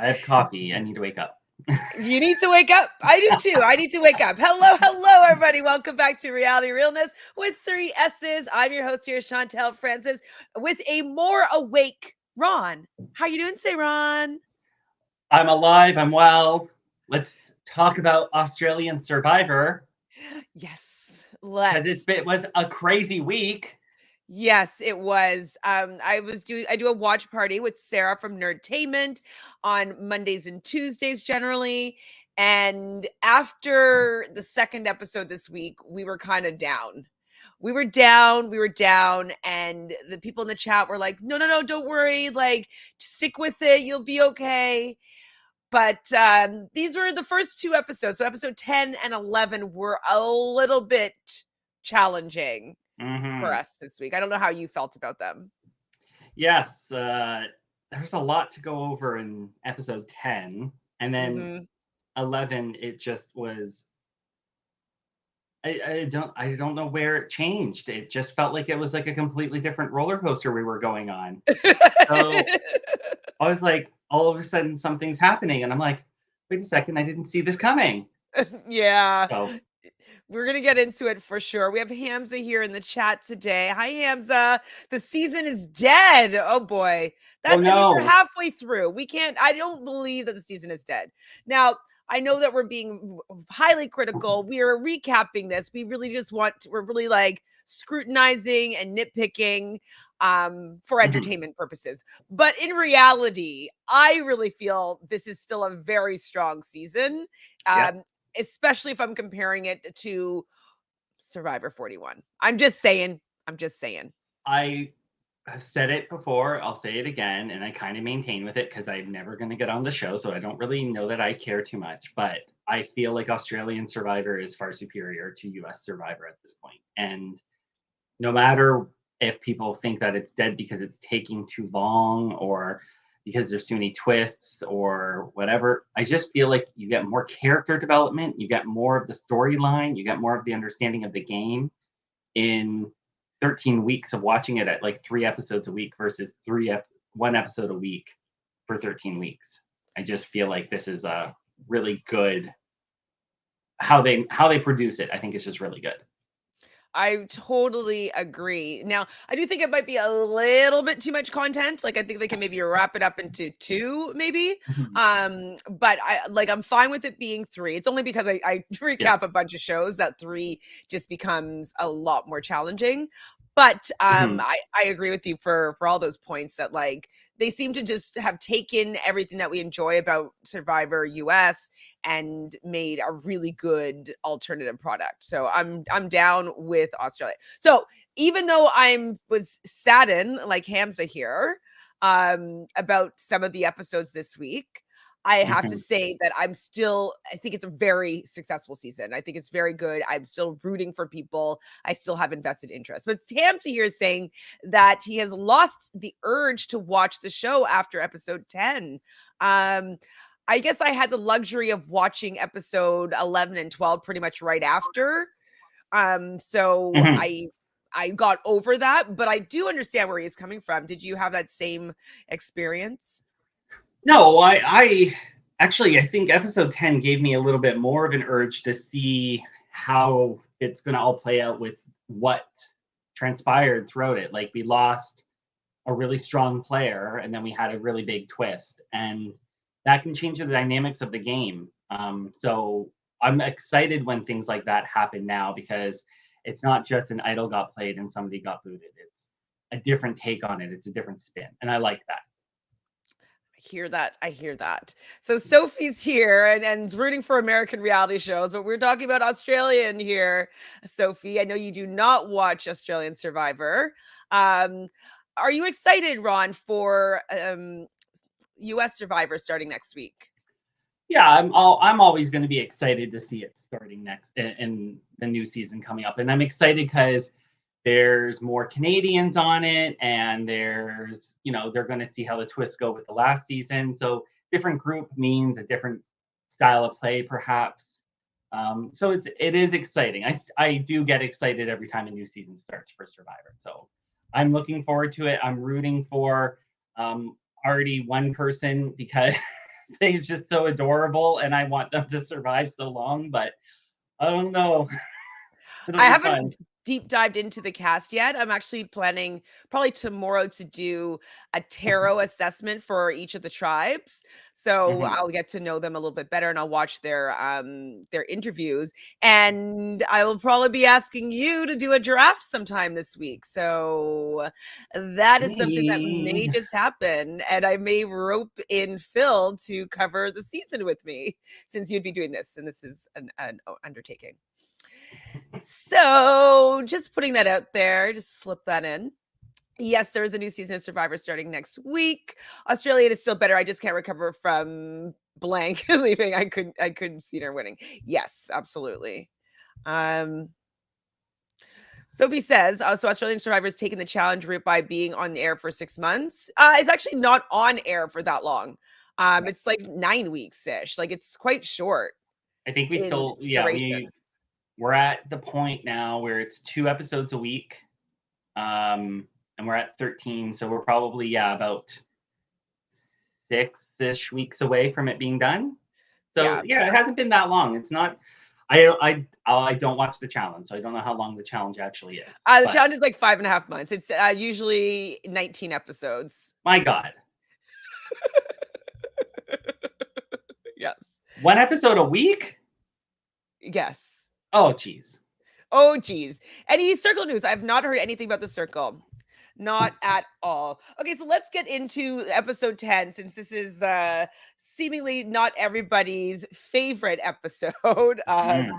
I have coffee. I need to wake up. You need to wake up. I do too. I need to wake up. Hello, everybody. Welcome back to Reality Realness with 3 S's. I'm your host here, Chantele Francis, with a more awake Ron. How you doing today, Ron? I'm alive. I'm well. Let's talk about Australian Survivor Yes, because let's. it was a crazy week. Yes, it was. I do a watch party with Sarah from Nerdtainment on Mondays and Tuesdays generally. And after the second episode this week, we were kind of down. We were down, and the people in the chat were like, no, don't worry, like, just stick with it, you'll be okay. But these were the first 2 episodes. So episode 10 and 11 were a little bit challenging for us this week. I don't know how you felt about them. Yes, there's a lot to go over in episode 10, and then 11. It just was. I don't know where it changed. It just felt like it was like a completely different roller coaster we were going on. So I was like, all of a sudden something's happening, and I'm like, wait a second, I didn't see this coming. Yeah. So We're going to get into it for sure. We have Hamza here in the chat today. Hi, Hamza. The season is dead. Oh, boy. Oh, no. We're halfway through. I don't believe that the season is dead. Now, I know that we're being highly critical. We are recapping this. We're really like scrutinizing and nitpicking for entertainment purposes. But in reality, I really feel this is still a very strong season. Especially if I'm comparing it to Survivor 41. I'm just saying. I said it before, I'll say it again, and I kind of maintain with it because I'm never going to get on the show, so I don't really know that I care too much. But I feel like Australian Survivor is far superior to US Survivor at this point. And no matter if people think that it's dead because it's taking too long or because there's too many twists or whatever, I just feel like you get more character development, you get more of the storyline, you get more of the understanding of the game in 13 weeks of watching it at like 3 episodes a week versus 1 episode a week for 13 weeks. I just feel like this is a really good how they produce it. I think it's just really good. I totally agree. Now, I do think it might be a little bit too much content. Like, I think they can maybe wrap it up into 2, maybe. But I'm fine with it being 3. It's only because I recap a bunch of shows that 3 just becomes a lot more challenging. But I agree with you for all those points that like they seem to just have taken everything that we enjoy about Survivor US and made a really good alternative product. So I'm down with Australia. So even though I was saddened, like Hamza here, about some of the episodes this week, I have to say that I think it's a very successful season. I think it's very good. I'm still rooting for people. I still have invested interest. But Hamza here is saying that he has lost the urge to watch the show after episode 10. I guess I had the luxury of watching episode 11 and 12 pretty much right after. So I got over that, but I do understand where he's coming from. Did you have that same experience? No, I think episode 10 gave me a little bit more of an urge to see how it's going to all play out with what transpired throughout it. Like we lost a really strong player and then we had a really big twist, and that can change the dynamics of the game. So I'm excited when things like that happen now because it's not just an idol got played and somebody got booted. It's a different take on it. It's a different spin. And I like that. I hear that. So Sophie's here and rooting for American reality shows, but we're talking about Australian here. Sophie, I know you do not watch Australian Survivor. Are you excited, Ron, for US Survivor starting next week? Yeah, I'm always going to be excited to see it starting next in the new season coming up. And I'm excited because there's more Canadians on it, and there's, they're going to see how the twists go with the last season. So different group means a different style of play, perhaps. So it is exciting. I do get excited every time a new season starts for Survivor. So I'm looking forward to it. I'm rooting for already one person because They're just so adorable, and I want them to survive so long, but I don't know. It'll I be fun. haven't deep dived into the cast yet. I'm actually planning probably tomorrow to do a tarot assessment for each of the tribes. So Mhm. I'll get to know them a little bit better and I'll watch their interviews. And I will probably be asking you to do a draft sometime this week. So that is something that Me. may just happen. And I may rope in Phil to cover the season with me since you'd be doing this. And this is an undertaking. So, just putting that out there, just slip that in. Yes, there is a new season of Survivor starting next week. Australia is still better. I just can't recover from blank leaving. I couldn't see her winning. Yes, absolutely. Um Sophie says, so Australian Survivor is taking the challenge route by being on the air for 6 months. It's actually not on air for that long. It's like 9 weeks ish. Like it's quite short I think we in still yeah, duration. we're at the point now where it's 2 episodes a week, and we're at 13, so we're probably, yeah, about 6-ish weeks away from it being done. So, Yeah. yeah, it hasn't been that long. It's not I don't watch the challenge, so I don't know how long the challenge actually is, The but challenge is like 5.5 months. It's usually 19 episodes. my god, Yes. 1 episode a week? Yes. Oh, jeez. Oh, geez. Any circle news? I've not heard anything about the circle. Not at all. Okay, so let's get into episode 10 since this is seemingly not everybody's favorite episode. Mm,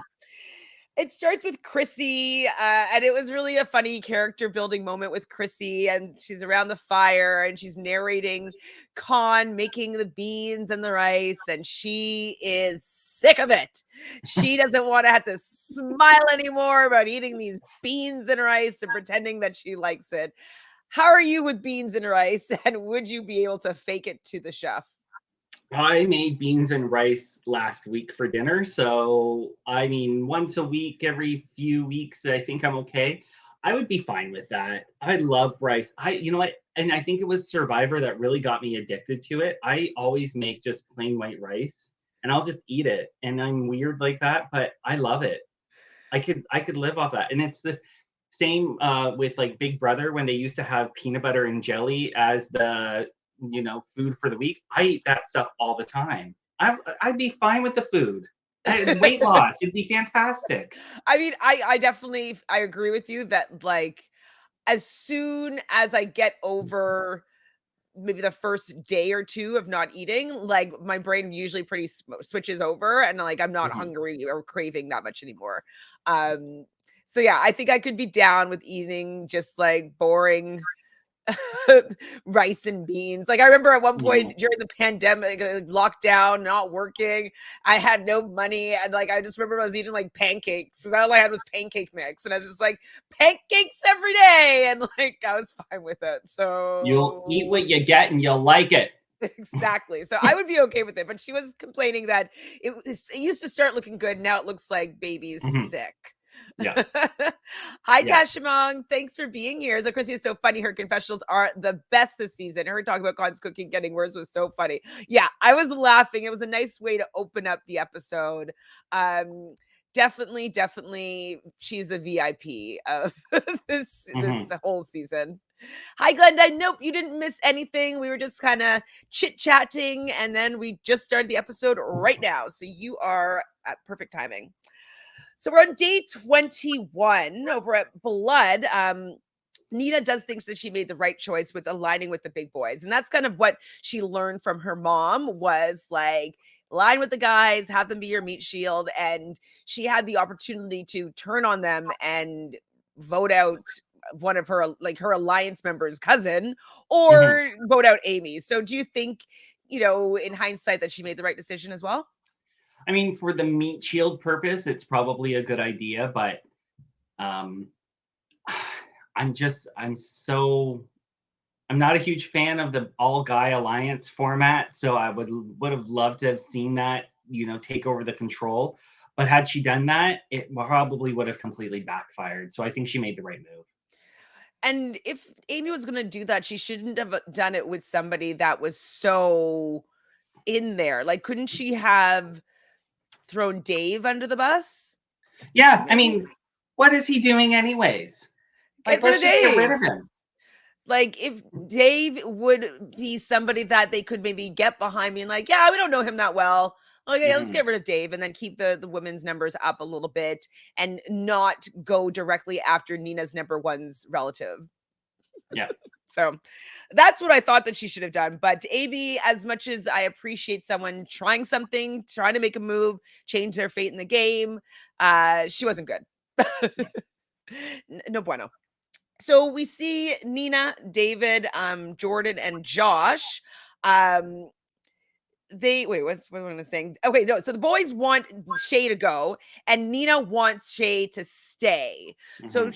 It starts with Chrissy, and it was really a funny character building moment with Chrissy, and she's around the fire and she's narrating Con making the beans and the rice, and she is sick of it. She doesn't want to have to smile anymore about eating these beans and rice and pretending that she likes it. How are you with beans and rice, and would you be able to fake it to the chef? I made beans and rice last week for dinner, so, I mean, once a week, every few weeks, I think I'm okay. I would be fine with that. I love rice. You know what? And I think it was Survivor that really got me addicted to it. I always make just plain white rice, and I'll just eat it, and I'm weird like that, but I love it. I could live off that, and it's the same, with, like, Big Brother when they used to have peanut butter and jelly as the, food for the week. I eat that stuff all the time. I'd be fine with the food. Weight loss, it'd be fantastic. I mean, I definitely I agree with you that like as soon as I get over maybe the first day or 2 of not eating, like, my brain usually pretty switches over and, like, I'm not Mhm. hungry or craving that much anymore. Um, so, yeah, I think I could be down with eating just, like, boring rice and beans. Like, I remember at one Mhm. point during the pandemic, lockdown, not working, I had no money, and, like, I just remember I was eating, like, pancakes, 'cause all I had was pancake mix, and I was just like, "Pancakes every day," and, like, I was fine with it. You'll eat So what you get and you'll like it. exactly. So I would be okay with it, but she was complaining that it used to start looking good, now it looks like baby's Mhm. sick. Yeah, Hi, yeah. Tashamong. Thanks for being here. So, Chrissy is so funny. Her confessionals are the best this season. Her talking about God's cooking getting worse was so funny. Yeah, I was laughing. It was a nice way to open up the episode. Um, definitely, she's the VIP of this Mhm. whole season. Hi, Glenda. Nope, you didn't miss anything. We were just kind of chit chatting, and then we just started the episode right now. So you are at perfect timing. So we're on day 21 over at Blood. Nina does think that she made the right choice with aligning with the big boys. And that's kind of what she learned from her mom was like, align with the guys, have them be your meat shield. And she had the opportunity to turn on them and vote out one of her like her alliance members cousin Mhm. or vote out Amy. So do you think, in hindsight that she made the right decision as well? I mean, for the meat shield purpose, it's probably a good idea, but, um, I'm not a huge fan of the all guy alliance format, so I would have loved to have seen that, take over the control. But had she done that, it probably would have completely backfired. So I think she made the right move. And if Amy was gonna do that, she shouldn't have done it with somebody that was so in there. Like, couldn't she have thrown Dave under the bus? Yeah, I Maybe mean, what is he doing anyways? get Like, rid let's of just get rid Dave. of him. Like, if Dave would be somebody that they could maybe get behind me and like, yeah, we don't know him that well. Okay, let's get rid of Dave and then keep the women's numbers up a little bit and not go directly after Nina's number one's relative. Yeah. So that's what I thought that she should have done. But AB, as much as I appreciate someone trying something, trying to make a move, change their fate in the game, she wasn't good. No bueno. So we see Nina, David, Jordan, and Josh. They wait, what am I saying? Okay, no. So the boys want Shay to go, and Nina wants Shay to stay. So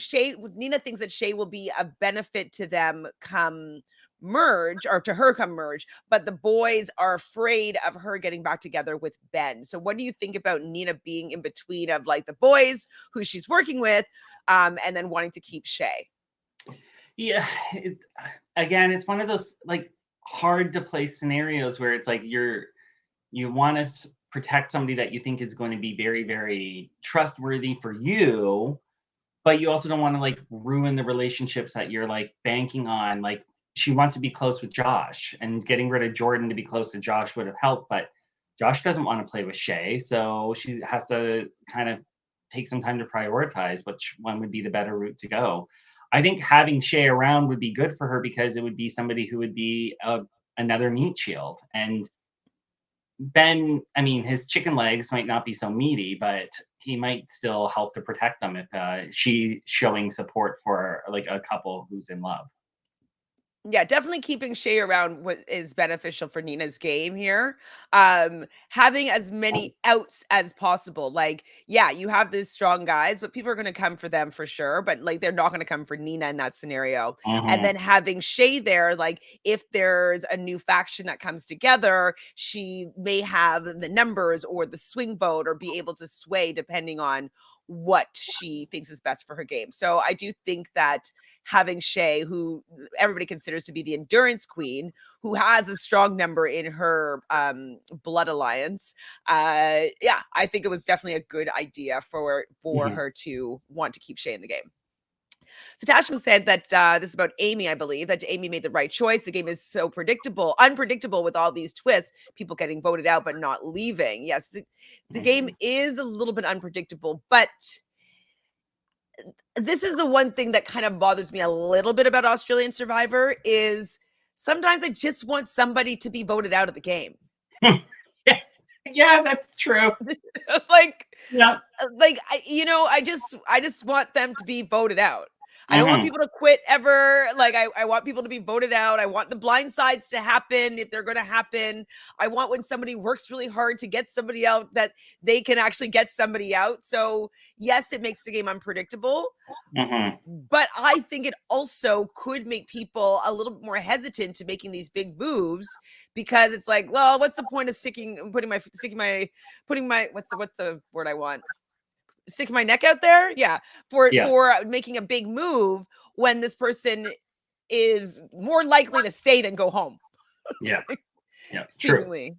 Nina thinks that Shay will be a benefit to them come merge, or to her come merge, but the boys are afraid of her getting back together with Ben. So what do you think about Nina being in between of like the boys who she's working with, and then wanting to keep Shay? Yeah, again, it's one of those like hard to place scenarios where it's like you want to protect somebody that you think is going to be very, very trustworthy for you, but you also don't want to like ruin the relationships that you're like banking on. Like, she wants to be close with Josh, and getting rid of Jordan to be close to Josh would have helped, but Josh doesn't want to play with Shay, so she has to kind of take some time to prioritize which one would be the better route to go. I think having Shay around would be good for her because it would be somebody who would be another meat shield. And Ben, I mean, his chicken legs might not be so meaty, but he might still help to protect them if she's showing support for like a couple who's in love. Yeah, definitely keeping Shay around is beneficial for Nina's game here. Having as many outs as possible. Like, yeah, you have these strong guys, but people are going to come for them for sure. But like, they're not going to come for Nina in that scenario. And then having Shay there, like, if there's a new faction that comes together, she may have the numbers or the swing vote or be able to sway depending on what she thinks is best for her game. So I do think that having Shay, who everybody considers to be the endurance queen, who has a strong number in her blood alliance, yeah, I think it was definitely a good idea for her to want to keep Shay in the game. So Tashman said that this is about Amy, I believe, that Amy made the right choice. The game is so unpredictable with all these twists, people getting voted out but not leaving. Yes, the game is a little bit unpredictable, but this is the one thing that kind of bothers me a little bit about Australian Survivor is sometimes I just want somebody to be voted out of the game. Yeah, that's true. Like, yeah, like I just want them to be voted out. I don't want people to quit ever. Like, I want people to be voted out. I want the blind sides to happen if they're going to happen. I want when somebody works really hard to get somebody out that they can actually get somebody out. So yes, it makes the game unpredictable. But I think it also could make people a little bit more hesitant to making these big moves because it's like, well, what's the point of putting my what's the word I want? Sticking my neck out there, for making a big move when this person is more likely to stay than go home. Yeah, Seemingly.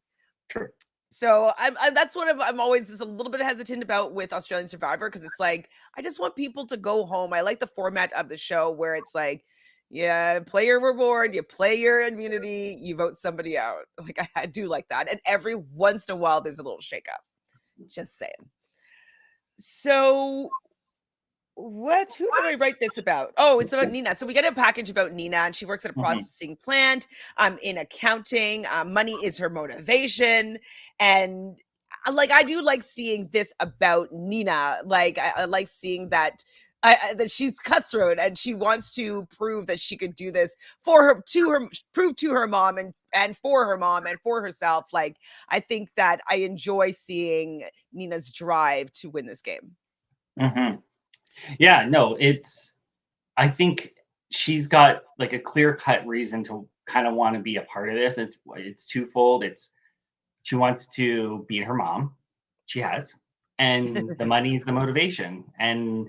True. So I'm that's what I'm always just a little bit hesitant about with Australian Survivor because it's like I just want people to go home. I like the format of the show where it's like, yeah, play your reward, you play your immunity, you vote somebody out. Like I do like that, and every once in a while there's a little shakeup. Just saying. So who did I write this about? Oh, it's about Nina. So we get a package about Nina, and she works at a processing plant in accounting. Money is her motivation. And like, I do like seeing this about Nina. Like, I like seeing that that she's cutthroat and she wants to prove that she could do this prove to her mom and for her mom and for herself. Like, I think that I enjoy seeing Nina's drive to win this game. Yeah, no, I think she's got like a clear-cut reason to kind of want to be a part of this. It's twofold. She wants to beat her mom. She has. And the money's the motivation. And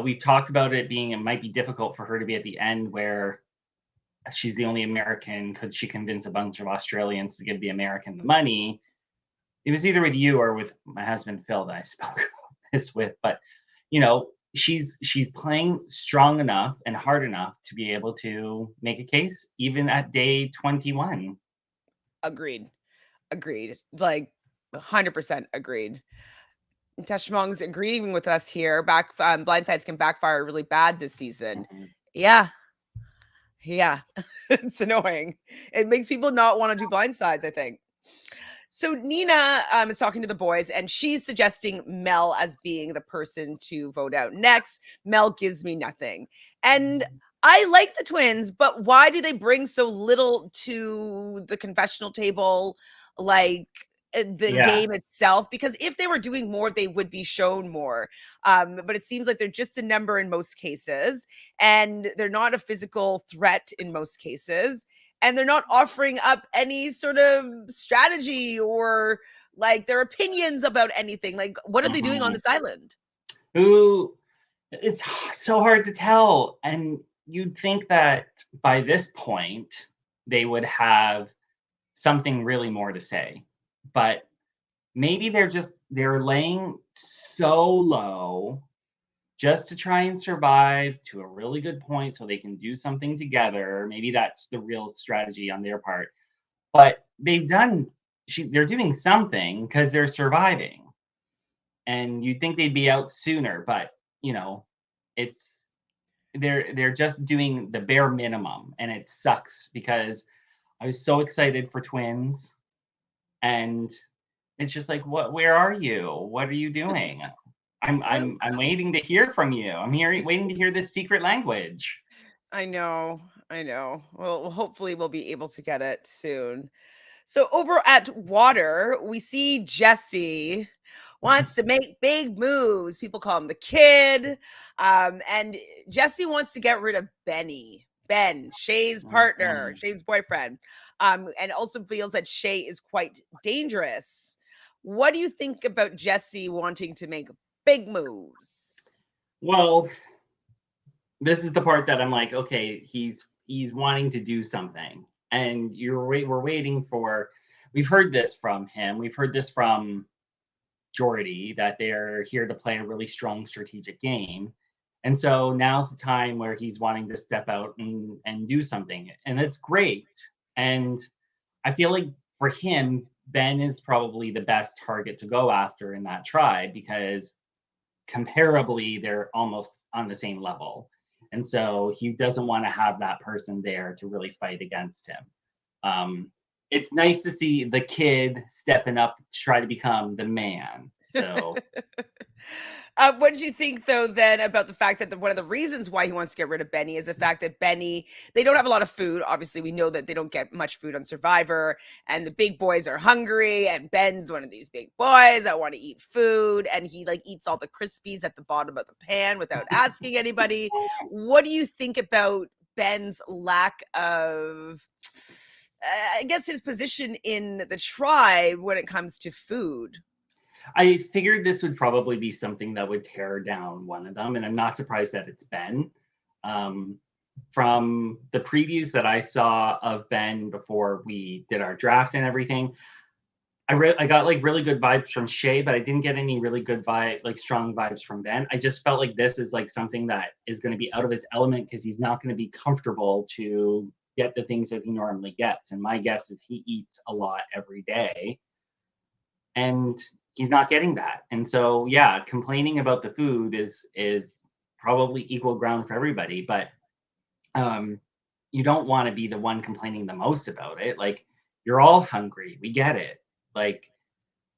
we've talked about it might be difficult for her to be at the end where she's the only American. Could she convince a bunch of Australians to give the American the money? It was either with you or with my husband Phil that I spoke this with, but she's playing strong enough and hard enough to be able to make a case even at day 21. Agreed. Agreed. Like 100% agreed. Teshmong's agreeing with us here. Blindsides can backfire really bad this season. Mhm. Yeah. Yeah. It's annoying. It makes people not want to do blindsides, I think. So Nina is talking to the boys, and she's suggesting Mel as being the person to vote out next. Mel gives me nothing. And I like the twins, but why do they bring so little to the confessional table? Like the Yeah. game itself, because if they were doing more, they would be shown more. But it seems like they're just a number in most cases, and they're not a physical threat in most cases, and they're not offering up any sort of strategy or like their opinions about anything. Like, what are they doing on Mhm. this island? Who It's so hard to tell, and you'd think that by this point they would have something really more to say, but maybe they're laying so low just to try and survive to a really good point so they can do something together. Maybe that's the real strategy on their part. But they're doing something because they're surviving. And you'd think they'd be out sooner, but it's they're just doing the bare minimum, and it sucks because I was so excited for twins, and it's just like, what? Where are you? What are you doing? I'm waiting to hear from you. Waiting to hear this secret language. I know, I know. Well, hopefully we'll be able to get it soon. So over at Water, we see Jesse wants to make big moves. People call him the kid. And Jesse wants to get rid of Ben, Shay's partner, Mhm. Shay's boyfriend, and also feels that Shay is quite dangerous. What do you think about Jesse wanting to make big moves? Well, this is the part that I'm like, okay, he's wanting to do something, and we're waiting for. We've heard this from him. We've heard this from Jordy that they're here to play a really strong strategic game. And so now's the time where he's wanting to step out and do something. And it's great. And I feel like for him, Ben is probably the best target to go after in that tribe because comparably they're almost on the same level. And so he doesn't want to have that person there to really fight against him. It's nice to see the kid stepping up to try to become the man. So What did you think, though, then about the fact that one of the reasons why he wants to get rid of Benny is the fact that they don't have a lot of food. Obviously, we know that they don't get much food on Survivor, and the big boys are hungry, and Ben's one of these big boys that want to eat food, and he like eats all the Crispies at the bottom of the pan without asking anybody. What do you think about Ben's lack of, I guess, his position in the tribe when it comes to food? I figured this would probably be something that would tear down one of them, and I'm not surprised that it's Ben. Um, from the previews that I saw of Ben before we did our draft and everything, I got like really good vibes from Shay, but I didn't get any really good strong vibes from Ben. I just felt like this is like something that is going to be out of his element because he's not going to be comfortable to get the things that he normally gets. And my guess is he eats a lot every day, and he's not getting that. And so, yeah, complaining about the food is probably equal ground for everybody, but um, you don't want to be the one complaining the most about it. Like, you're all hungry. We get it. Like,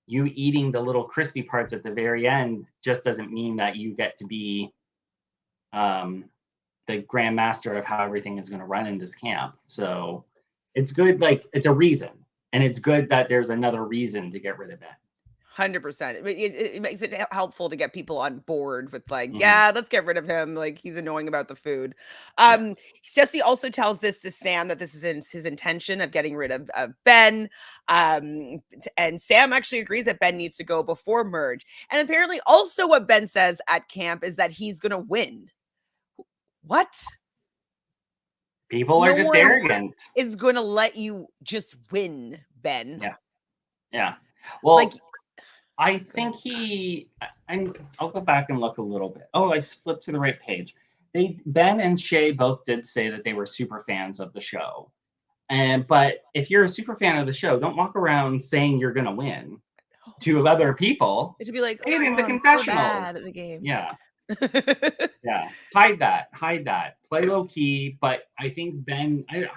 you eating the little crispy parts at the very end just doesn't mean that you get to be um, the grand master of how everything is going to run in this camp. So it's good. Like, it's a reason. And it's good that there's another reason to get rid of it. 100%. It makes it helpful to get people on board with like, Mm-hmm. yeah, let's get rid of him. Like he's annoying about the food. Yeah. Jesse also tells this to Sam that this is his intention of getting rid of Ben. And Sam actually agrees that Ben needs to go before merge. And apparently, also what Ben says at camp is that he's going to win. What? People are No just one arrogant. is going to let you just win, Ben. Yeah. Yeah. Well, Like, I think I'll go back and look a little bit. Oh, I flipped to the right page. Ben and Shay both did say that they were super fans of the show. But if you're a super fan of the show, don't walk around saying you're gonna win to other people. it should be like, Say it in the I'm so bad at confessionals. the game. Yeah. Yeah. Hide that. Play low key. But I think Ben, I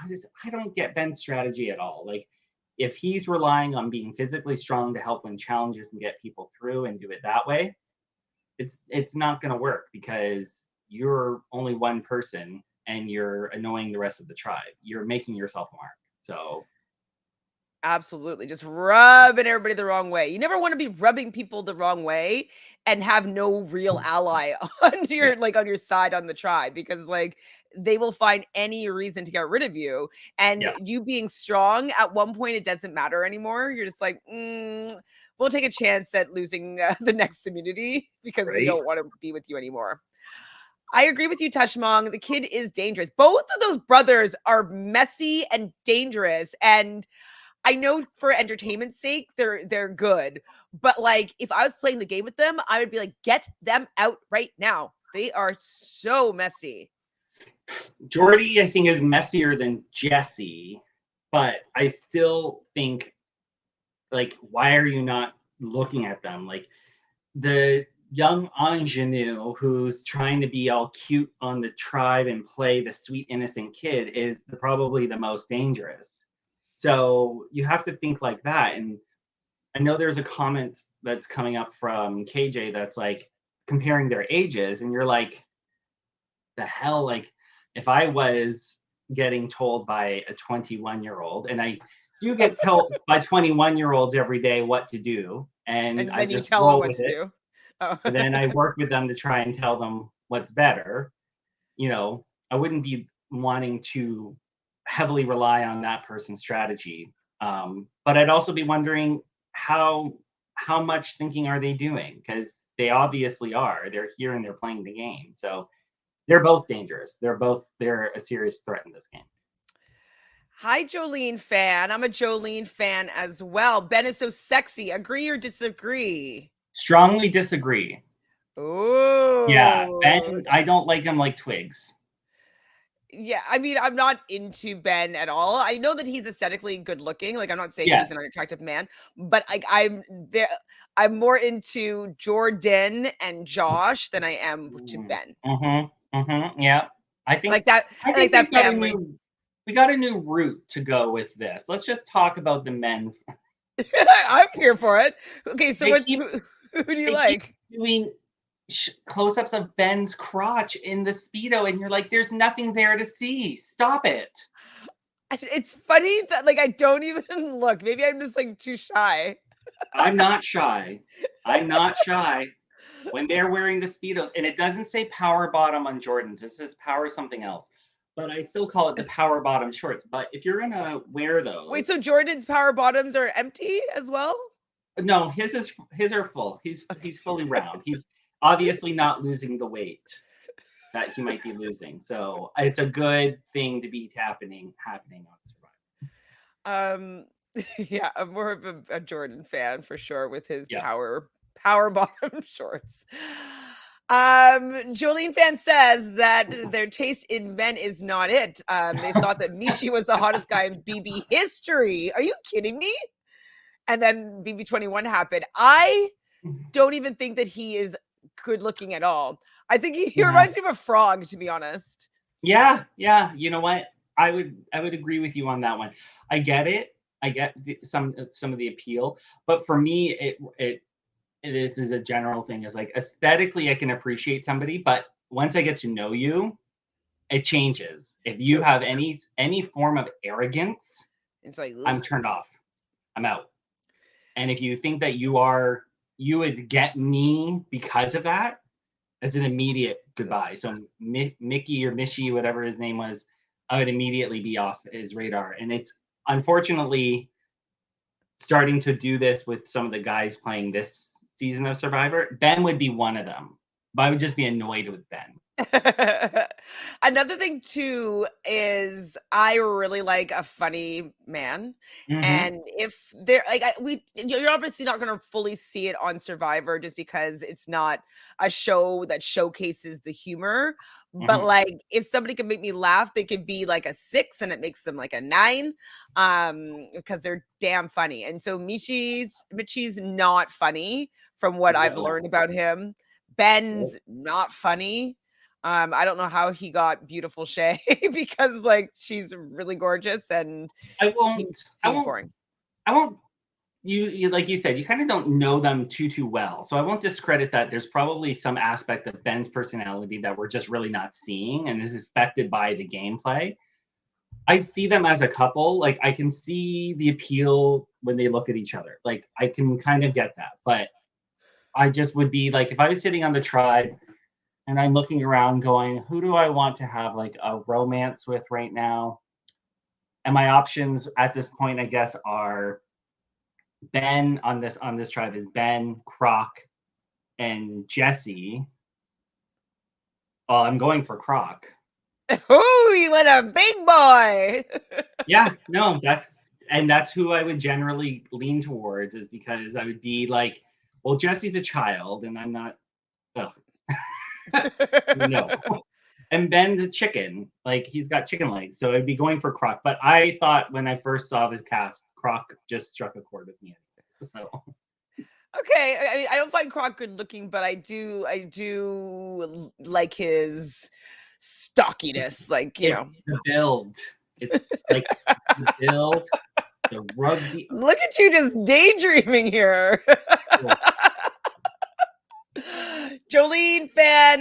don't get Ben's strategy at all. Like, if he's relying on being physically strong to help win challenges and get people through and do it that way, it's not going to work because you're only one person and you're annoying the rest of the tribe. You're making yourself a mark. So Absolutely. Just rubbing everybody the wrong way. You never want to be rubbing people the wrong way and have no real ally on your yeah, on your side on the tribe, because like they will find any reason to get rid of you. And yeah, you being strong at one point, it doesn't matter anymore. You're just like, we'll take a chance at losing the next immunity because we right. don't want to be with you anymore. I agree with you, Tushmong. The kid is dangerous. Both of those brothers are messy and dangerous. And I know for entertainment's sake, they're good. But like if I was playing the game with them, I would be like, get them out right now. They are so messy. Jordy, I think, is messier than Jesse, but I still think, like, why are you not looking at them? Like, the young ingenue who's trying to be all cute on the tribe and play the sweet innocent kid is probably the most dangerous. So you have to think like that. And I know there's a comment that's coming up from KJ that's like comparing their ages, and you're like, the hell? Like, if I was getting told by a 21-year-old, and I do get told by 21-year-olds every day what to do, and And I then you just tell them roll what with to it, do. Oh. and then I work with them to try and tell them what's better. I wouldn't be wanting to heavily rely on that person's strategy. But I'd also be wondering how much thinking are they doing? Because they obviously are. They're here and they're playing the game. So they're both dangerous. They're a serious threat in this game. Hi, Jolene fan. I'm a Jolene fan as well. Ben is so sexy. Agree or disagree? Strongly disagree. Yeah, Oh. Ben, I don't like him like twigs. Yeah, I mean, I'm not into Ben at all. I know that he's aesthetically good looking. Like, I'm not saying he's Yes. an unattractive man, but like I'm there. I'm more into Jordan and Josh than I am to Ben. Yeah. I think Like that. I I like think that family. we got a new route to go with this. Let's just talk about the men. I'm here for it. Okay, so They what's keep who do you they keep like? doing close-ups of Ben's crotch in the Speedo, and you're like, there's nothing there to see. Stop it. It's funny that like I don't even look. Maybe I'm just like too shy. I'm not shy. I'm not shy. When they're wearing the Speedos, and it doesn't say power bottom on Jordans, it says power something else. But I still call it the power bottom shorts. But if you're gonna wear Wait, so those, Jordan's power bottoms are empty as well? no, his are full. He's fully round. He's obviously not losing the weight that he might be losing. So it's a good thing to be happening on Survivor. Yeah, I'm more of a Jordan fan for sure with his Yeah. power bottom shorts. Jolene fan says that their taste in men is not it. They thought that Mishi was the hottest guy in BB history. Are you kidding me? And then BB21 happened. I don't even think that he is good looking at all. I think he Yeah. reminds me of a frog, to be honest. Yeah. You know what? I would agree with you on that one. I get it. I get some of the appeal, but for me, it is a general thing. Is like aesthetically, I can appreciate somebody, but once I get to know you, it changes. If you True. have any form of arrogance, It's like, I'm ugh. turned off. I'm out. And if you think that you would get me because of that, it's an immediate goodbye. So Mickey or Mishi, whatever his name was, I would immediately be off his radar. And it's unfortunately starting to do this with some of the guys playing this season of Survivor. Ben would be one of them, but I would just be annoyed with Ben. Another thing too is I really like a funny man, Mm-hmm. and if they're like you're obviously not going to fully see it on Survivor just because it's not a show that showcases the humor. But Mm-hmm. like, if somebody can make me laugh, they could be like a 6, and it makes them like a 9, because they're damn funny. And so Michi's not funny from what I've No. learned about him. Nope. Ben's not funny. I don't know how he got beautiful Shay because like she's really gorgeous and I he won't. I seems won't. boring. I won't. You like you said, you kind of don't know them too well, so I won't discredit that. There's probably some aspect of Ben's personality that we're just really not seeing, and is affected by the gameplay. I see them as a couple. Like I can see the appeal when they look at each other. Like I can kind of get that, but I just would be like if I was sitting on the tribe and I'm looking around going, who do I want to have like a romance with right now? And my options at this point, I guess, are Ben on this tribe is Ben, Croc, and Jesse. Oh, I'm going for Croc. Oh, you want a big boy. Yeah, no, that's who I would generally lean towards is because I would be like, well, Jesse's a child, and I'm not. Ugh, no. And Ben's a chicken. Like he's got chicken legs, so I'd be going for Croc. But I thought when I first saw the cast, Croc just struck a chord with me. So Okay, I don't find Croc good looking, but I do like his stockiness, like, it's the build. It's like the build, the rugby. look at you just daydreaming here. Oh, Jolene fan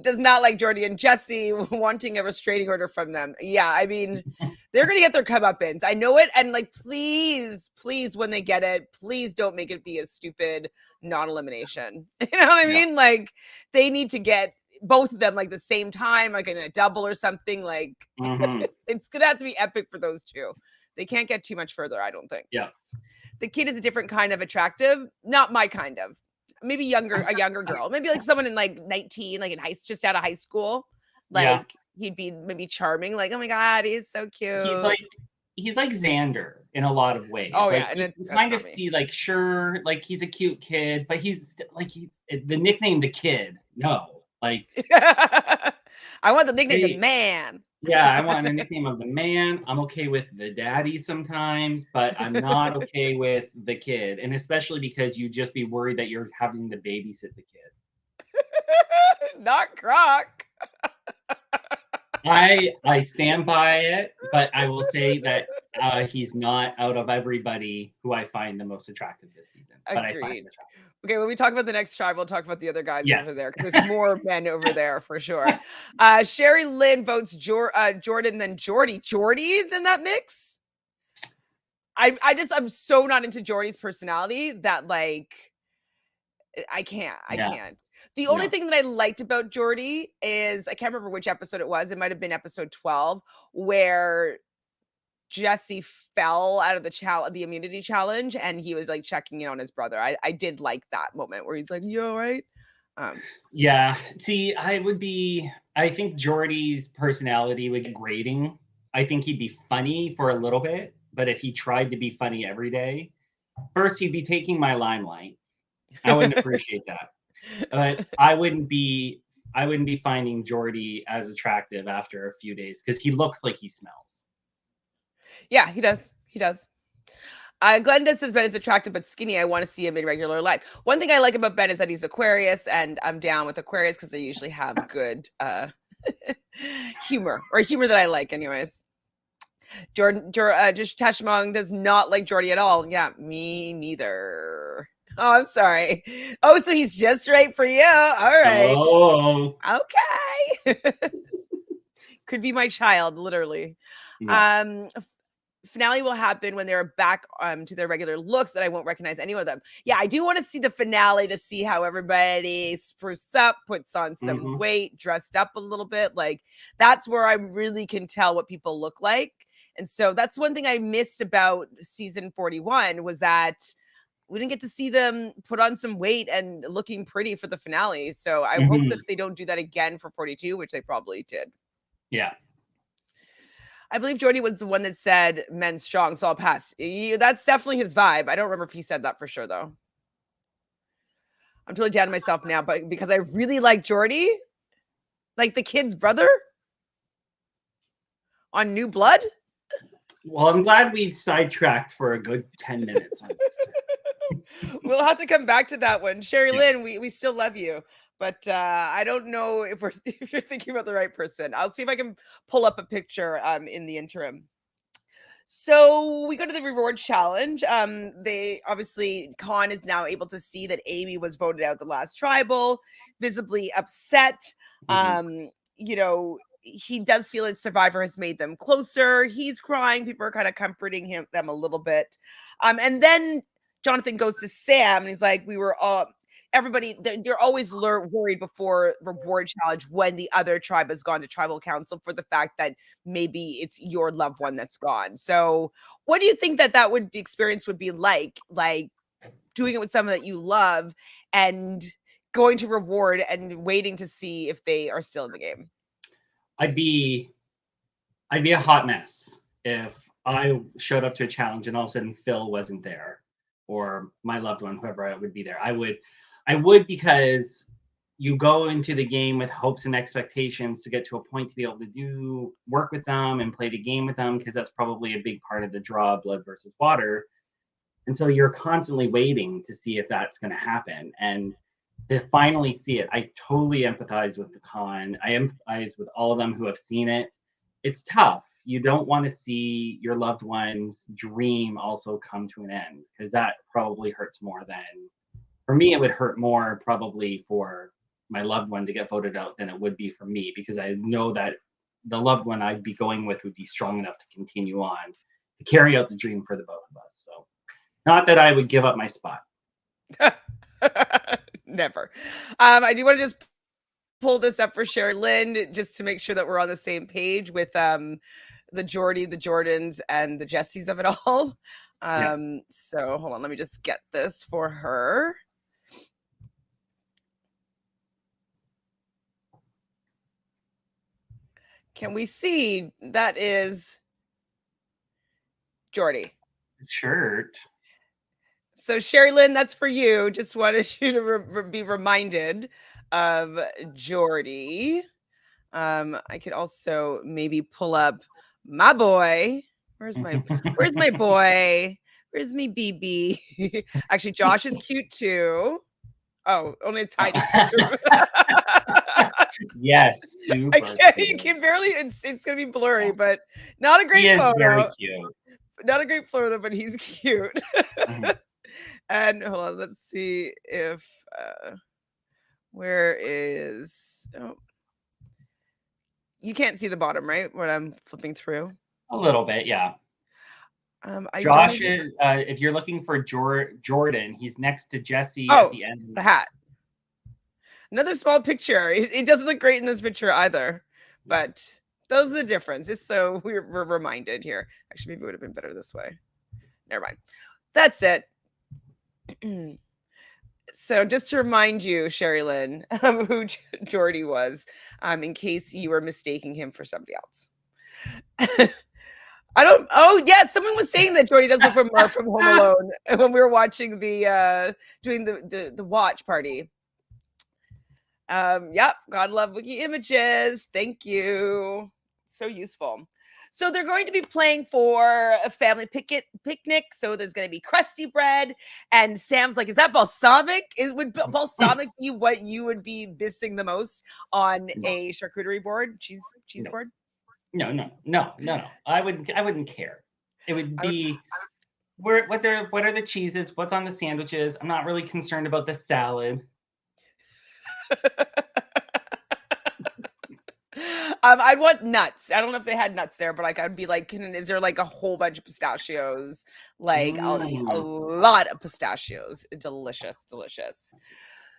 does not like Jordy and Jesse, wanting a restraining order from them. Yeah, I mean, they're gonna get their comeuppance. I know it, and like, please, please, when they get it, please don't make it be a stupid non-elimination. You know what I yeah. mean? Like, they need to get both of them like the same time, like in a double or something. Like, Mm-hmm. it's gonna have to be epic for those two. They can't get too much further, I don't think. Yeah. The kid is a different kind of attractive, not my kind of. Maybe a younger girl, maybe like someone in like 19, like in just out of high school. Yeah. Like he'd be maybe charming, like, oh my god, he's so He's cute. like he's like Xander in a lot of ways. Oh Like yeah, and you that's kind of not me. see like sure, like he's a cute kid, but he's like the nickname the kid. No, like I want the nickname the they man. yeah, I want a nickname of the man. I'm okay with the daddy sometimes, but I'm not okay with the kid. And especially because you just be worried that you're having to babysit the kid. Not Croc. I stand by it, but I will say that he's not out of everybody who I find the most attractive this season. But I find him Agreed. attractive. Okay, when we talk about the next tribe, we'll talk about the other guys over Yes. there because there's more men over there for sure. Sherry Lynn votes Jordan than Jordy. Jordy's in that mix. I'm so not into Jordy's personality that like I can't. I Yeah. can't. The only No. thing that I liked about Jordy is I can't remember which episode it was. It might have been episode 12 where Jesse fell out of the immunity challenge and he was like checking in on his brother. I did like that moment where he's like, "You all right?" Yeah. See, I think Jordy's personality would get grating. I think he'd be funny for a little bit, but if he tried to be funny every day, first he'd be taking my limelight. I wouldn't appreciate that. But I wouldn't be finding Jordy as attractive after a few days because he looks like he smells. Yeah, he does. He does. Glenda says Ben is attractive but skinny. I want to see him in regular life. One thing I like about Ben is that he's Aquarius, and I'm down with Aquarius because they usually have good humor, or humor that I like, anyways. Just Tashmong does not like Jordy at all. Yeah, me neither. Oh, I'm sorry. Oh, so he's just right for you. All right. Oh, Okay. Could be my child, literally. no. Finale will happen when they're back to their regular looks that I won't recognize any of them. Yeah, I do want to see the finale to see how everybody spruced up, puts on some Mhm. weight, dressed up a little bit. Like that's where I really can tell what people look like. And so that's one thing I missed about season 41 was that we didn't get to see them put on some weight and looking pretty for the finale. So I hope that they don't do that again for 42, which they probably did. Yeah. I believe Jordy was the one that said men strong, so I'll pass. That's definitely his vibe. I don't remember if he said that for sure, though. I'm totally down to myself now, but because I really like Jordy, like the kid's brother on New Blood. Well, I'm glad we sidetracked for a good 10 minutes on this. We'll have to come back to that one. Sherry Lynn, we still love you. But I don't know if you're thinking about the right person. I'll see if I can pull up a picture in the interim. So we go to the reward challenge. They obviously, Khan is now able to see that Amy was voted out the last tribal, visibly upset. You know, he does feel that Survivor has made them closer. He's crying. People are kind of comforting them a little bit. And then Jonathan goes to Sam and he's like, we were all... Everybody, they're always worried before reward challenge when the other tribe has gone to tribal council for the fact that maybe it's your loved one that's gone. So what do you think that experience would be like doing it with someone that you love and going to reward and waiting to see if they are still in the game? I'd be a hot mess if I showed up to a challenge and all of a sudden Phil wasn't there, or my loved one, whoever would be there. I would, because you go into the game with hopes and expectations to get to a point to be able to work with them and play the game with them, because that's probably a big part of the draw, blood versus water. And so you're constantly waiting to see if that's going to happen. And to finally see it, I totally empathize with the Khan. I empathize with all of them who have seen it. It's tough. You don't want to see your loved one's dream also come to an end, because that probably hurts more than... For me, it would hurt more probably for my loved one to get voted out than it would be for me, because I know that the loved one I'd be going with would be strong enough to continue on, to carry out the dream for the both of us. So not that I would give up my spot. Never. I do want to just pull this up for Sherry Lynn, just to make sure that we're on the same page with the Jordy, the Jordans, and the Jessies of it all. So hold on, let me just get this for her. Can we see that is Jordy? Shirt. So Sherry Lynn, that's for you. Just wanted you to be reminded of Jordy. I could also maybe pull up my boy. Where's my boy? Where's me BB? Actually, Josh is cute too. Oh, only a tiny picture. Yes, super. You can barely. It's gonna be blurry, but not a great photo. Very cute. Not a great photo, but he's cute. And hold on, let's see if where is... Oh, you can't see the bottom, right? When I'm flipping through. A little bit, yeah. Josh is, if you're looking for Jordan, he's next to Jesse at the end. The hat. Another small picture. It doesn't look great in this picture either, but those are the differences. So we're reminded here. Actually, maybe it would have been better this way. Never mind. That's it. So just to remind you, Sherry Lynn, who Jordy was, in case you were mistaking him for somebody else. Someone was saying that Jordy does look for Marv from Home Alone when we were watching doing the watch party. God love Wiki Images. Thank you. So useful. So they're going to be playing for a family picnic. So there's going to be crusty bread. And Sam's like, is that balsamic? Would balsamic be what you would be missing the most on a charcuterie board? Cheese board? No. I wouldn't care. It would be what are the cheeses? What's on the sandwiches? I'm not really concerned about the salad. I'd want nuts. I don't know if they had nuts there, but I'd be like, is there like a whole bunch of pistachios? Like I'll eat a lot of pistachios. Delicious.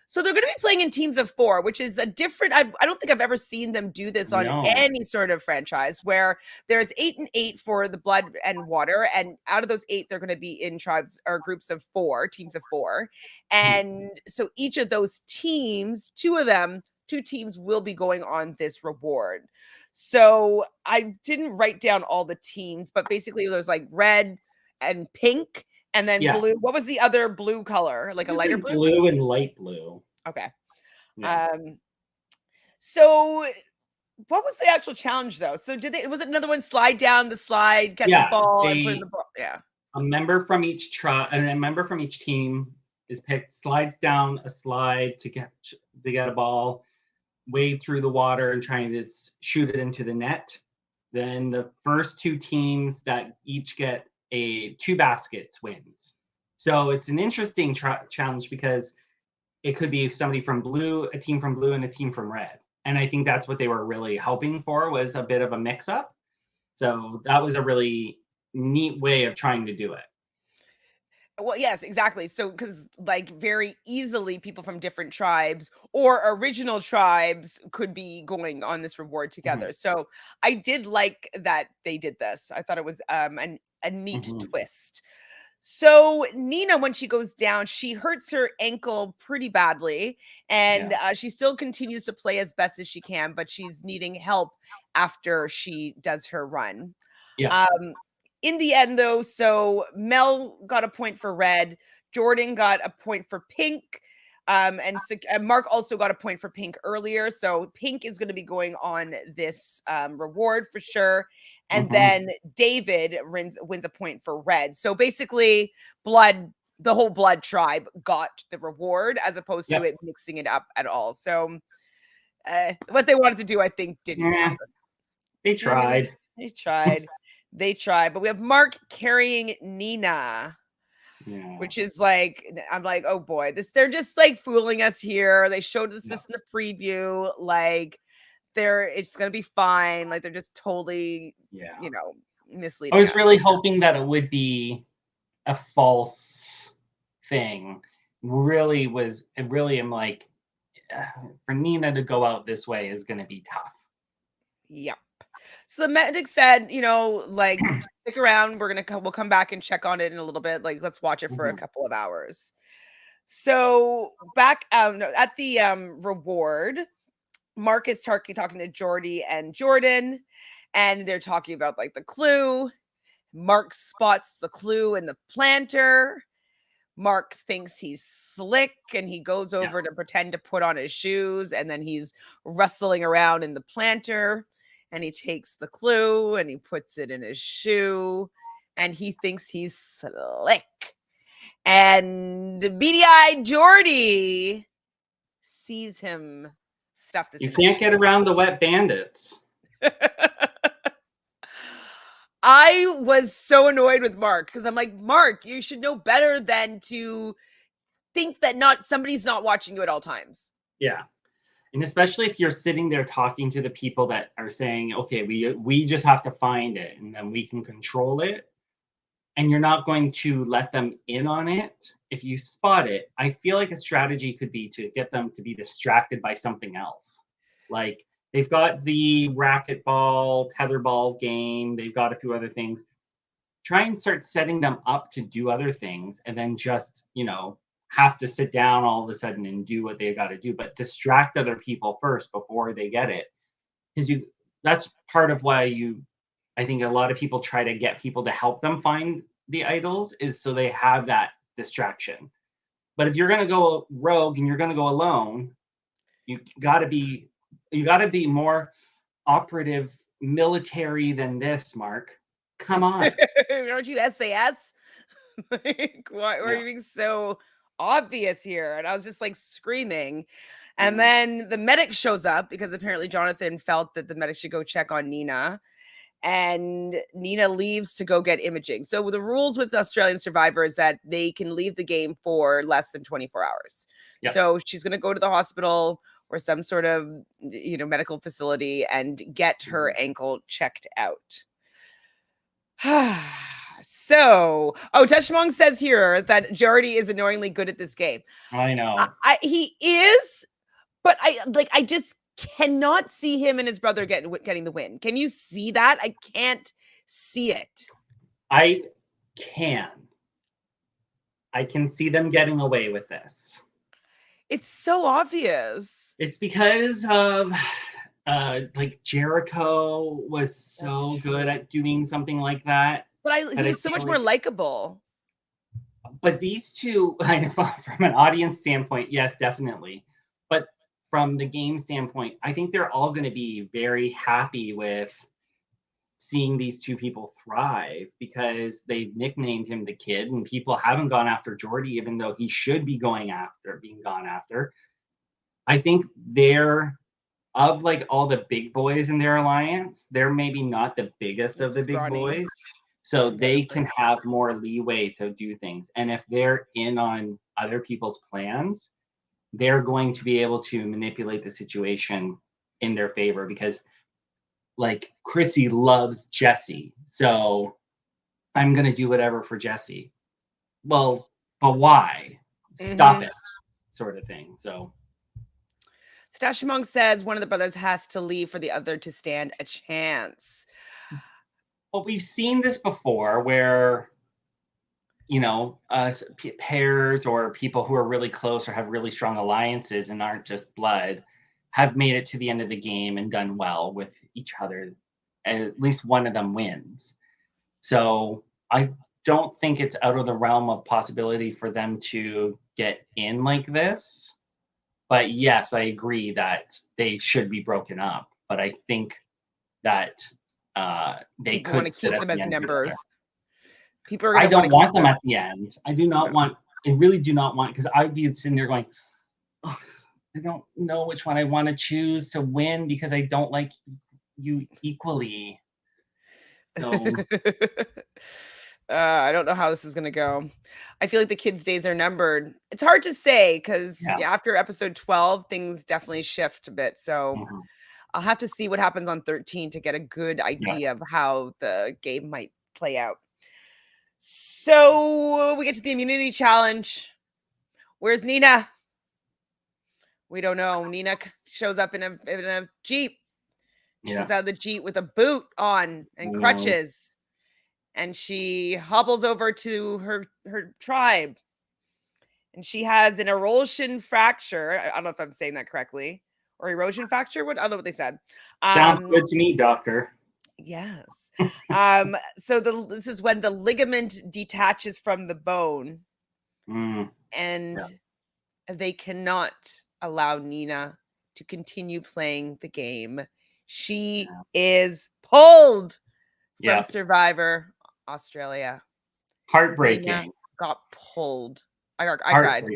So they're going to be playing in teams of 4, which is a different. I don't think I've ever seen them do this on any sort of franchise, where there's 8 and 8 for the blood and water, and out of those 8, they're going to be in tribes or groups of 4, teams of 4, and so each of those teams, 2 teams will be going on this reward. So I didn't write down all the teams, but basically there's like red and pink. And then blue. What was the other blue color? Like a lighter blue? Blue and light blue. Okay. Yeah. So what was the actual challenge though? So was it another one slide down the slide, get the ball and put in the ball? Yeah. A member from each tribe and a member from each team is picked, slides down a slide to get a ball, wade through the water and trying to shoot it into the net. Then the first 2 teams that each get 2 baskets wins. So it's an interesting challenge because it could be somebody from blue, a team from blue, and a team from red. And I think that's what they were really hoping for, was a bit of a mix-up. So that was a really neat way of trying to do it. Well, yes, exactly. So, because like very easily people from different tribes or original tribes could be going on this reward together. So I did like that they did this. I thought it was a neat twist. So Nina, when she goes down, she hurts her ankle pretty badly, and she still continues to play as best as she can, but she's needing help after she does her run. Yeah. In the end, though, so Mel got a point for red, Jordan got a point for pink, and Mark also got a point for pink earlier. So pink is going to be going on this reward for sure. And then David wins a point for red. So basically, the whole blood tribe got the reward as opposed to it mixing it up at all. So what they wanted to do, I think, didn't happen. They tried. They tried. But we have Mark carrying Nina. Yeah. Which is like, I'm like, oh boy, they're just like fooling us here. They showed us this in the preview. Like, it's gonna be fine. Like, they're just totally, misleading. I was really hoping that it would be a false thing. Really am like, for Nina to go out this way is gonna be tough. Yep. So the medic said, like, stick around. We'll come back and check on it in a little bit. Like, let's watch it for a couple of hours. So back at the reward, Mark is talking to Jordy and Jordan, and they're talking about like the clue. Mark spots the clue in the planter. Mark thinks he's slick, and he goes over to pretend to put on his shoes, and then he's rustling around in the planter. And he takes the clue and he puts it in his shoe, and he thinks he's slick. And beady-eyed Jordy sees him stuff this. You can't get around the wet bandits. I was so annoyed with Mark because I'm like, Mark, you should know better than to think that somebody's not watching you at all times. Yeah. And especially if you're sitting there talking to the people that are saying, okay, we just have to find it and then we can control it. And you're not going to let them in on it. If you spot it, I feel like a strategy could be to get them to be distracted by something else. Like, they've got the racquetball, tetherball game. They've got a few other things. Try and start setting them up to do other things, and then just, have to sit down all of a sudden and do what they've got to do, but distract other people first before they get it. Because that's part of why I think a lot of people try to get people to help them find the idols, is so they have that distraction. But if you're going to go rogue and you're going to go alone, you got to be more operative military than this, Mark. Come on. Aren't you SAS? Like, why are you being so obvious here? And I was just like screaming. And then the medic shows up because apparently Jonathan felt that the medic should go check on Nina. And Nina leaves to go get imaging. So the rules with Australian Survivor is that they can leave the game for less than 24 hours. Yep. So she's going to go to the hospital or some sort of, medical facility and get her ankle checked out. So, Teshmong says here that Jordy is annoyingly good at this game. I know. He is, but I just cannot see him and his brother getting the win. Can you see that? I can't see it. I can. I can see them getting away with this. It's so obvious. It's because of like Jericho was so good at doing something like that. But he was so much more likable. But these two, from an audience standpoint, yes, definitely. But from the game standpoint, I think they're all going to be very happy with seeing these two people thrive because they've nicknamed him the kid, and people haven't gone after Jordy, even though he should be being gone after. I think they're, of like all the big boys in their alliance, they're maybe not the biggest of the big boys. So they can have more leeway to do things. And if they're in on other people's plans, they're going to be able to manipulate the situation in their favor because like Chrissy loves Jesse. So I'm going to do whatever for Jesse. Well, but why? Stop it, sort of thing. So Stashimong says one of the brothers has to leave for the other to stand a chance. But we've seen this before where, you know, pairs or people who are really close or have really strong alliances and aren't just blood have made it to the end of the game and done well with each other. At least one of them wins. So I don't think it's out of the realm of possibility for them to get in like this. But yes, I agree that they should be broken up. But I think that they people could want to keep them as members. People are. I don't want them at the end. I do not want. I really do not want, because I'd be sitting there going, oh, I don't know which one I want to choose to win because I don't like you equally. So I don't know how this is going to go. I feel like the kids' days are numbered. It's hard to say because after episode 12, things definitely shift a bit. So I'll have to see what happens on 13 to get a good idea of how the game might play out. So we get to the immunity challenge. Where's Nina? We don't know. Nina shows up in a Jeep. She comes out of the Jeep with a boot on and crutches. And she hobbles over to her tribe. And she has an erosion fracture. I don't know if I'm saying that correctly. Or erosion fracture? I don't know what they said. Sounds good to me, doctor. Yes. So this is when the ligament detaches from the bone. And they cannot allow Nina to continue playing the game. She is pulled from Survivor Australia. Heartbreaking. Nina got pulled. I cried.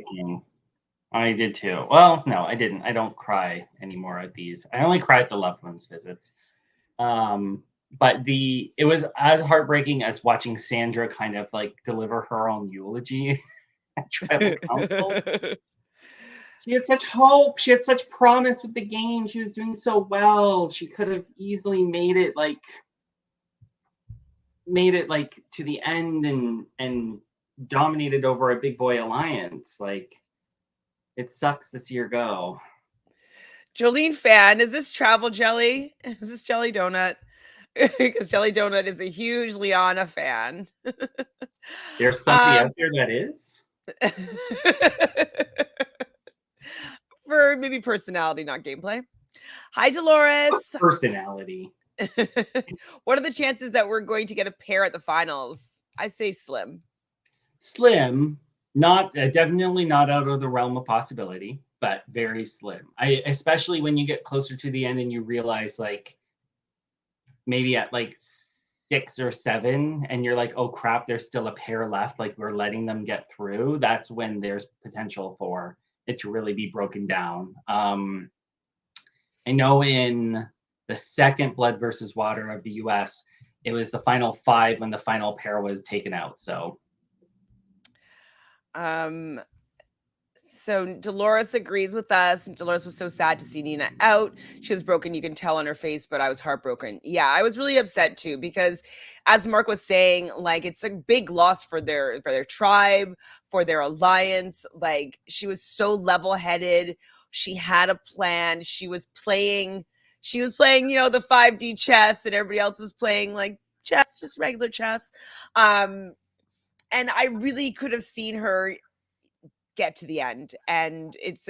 I did too. Well, no, I didn't. I don't cry anymore at these. I only cry at the loved ones visits. But it was as heartbreaking as watching Sandra kind of like deliver her own eulogy at tribal council. She had such hope. She had such promise with the game. She was doing so well. She could have easily made it like to the end and dominated over a big boy alliance. Like, it sucks to see her go. Jolene fan, is this travel jelly? Is this Jelly Donut? Because Jelly Donut is a huge Liana fan. There's somebody out there that is? For maybe personality, not gameplay. Hi, Dolores. Personality. What are the chances that we're going to get a pair at the finals? I say slim. Slim, not definitely not out of the realm of possibility, but very slim. Especially when you get closer to the end and you realize, like, maybe at like 6 or 7, and you're like, oh crap, there's still a pair left. Like, we're letting them get through. That's when there's potential for it to really be broken down. I know in the second Blood versus Water of the US, it was the final 5 when the final pair was taken out. So So Dolores agrees with us. Dolores was so sad to see Nina out. She was broken. You can tell on her face, but I was heartbroken. Yeah, I was really upset too, because as Mark was saying, like, it's a big loss for their tribe, for their alliance. Like, she was so level-headed. She had a plan. She was playing, the 5D chess, and everybody else was playing like chess, just regular chess. And I really could have seen her get to the end, and it's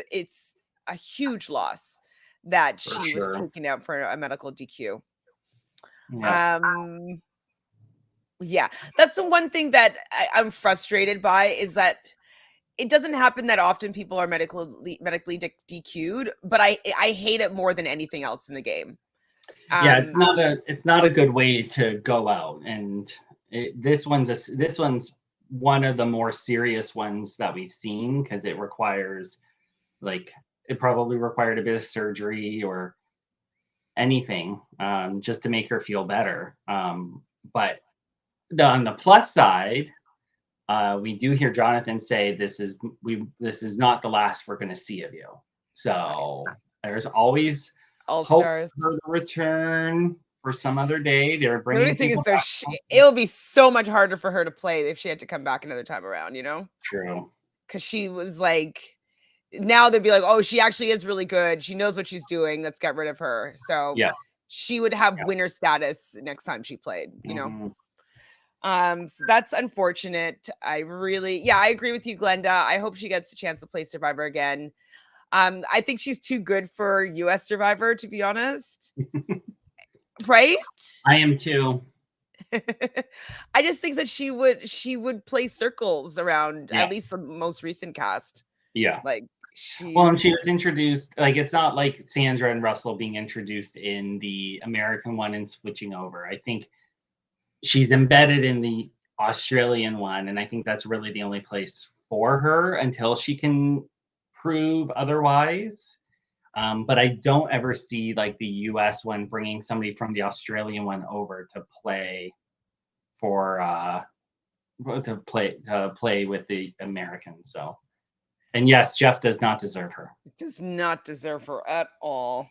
a huge loss that she was taken out for a medical DQ. Yeah. Yeah, that's the one thing that I'm frustrated by, is that it doesn't happen that often. People are medically DQ'd, but I hate it more than anything else in the game. Yeah, it's not a good way to go out, and this one's one of the more serious ones that we've seen, because it requires, like, it probably required a bit of surgery or anything, just to make her feel better. But on the plus side, we do hear Jonathan say this is not the last we're going to see of you. So there's always All hope stars for the return for some other day. They're The bringing only thing is, people though, back. it'll be so much harder for her to play if she had to come back another time around, True. because she was like, now they'd be like, oh, she actually is really good. She knows what she's doing. Let's get rid of her. So Yeah. she would have Yeah. winner status next time she played, Mhm. So that's unfortunate. I agree with you, Glenda. I hope she gets a chance to play Survivor again. I think she's too good for US Survivor, to be honest. Right? I am too. I just think that she would play circles around Yeah. at least the most recent cast. Yeah. Like, And she was introduced, like, it's not like Sandra and Russell being introduced in the American one and switching over. I think she's embedded in the Australian one, and I think that's really the only place for her until she can prove otherwise. But I don't ever see, like, the US one bringing somebody from the Australian one over to play for to play with the Americans. So, and yes, Jeff does not deserve her. does not deserve her at all.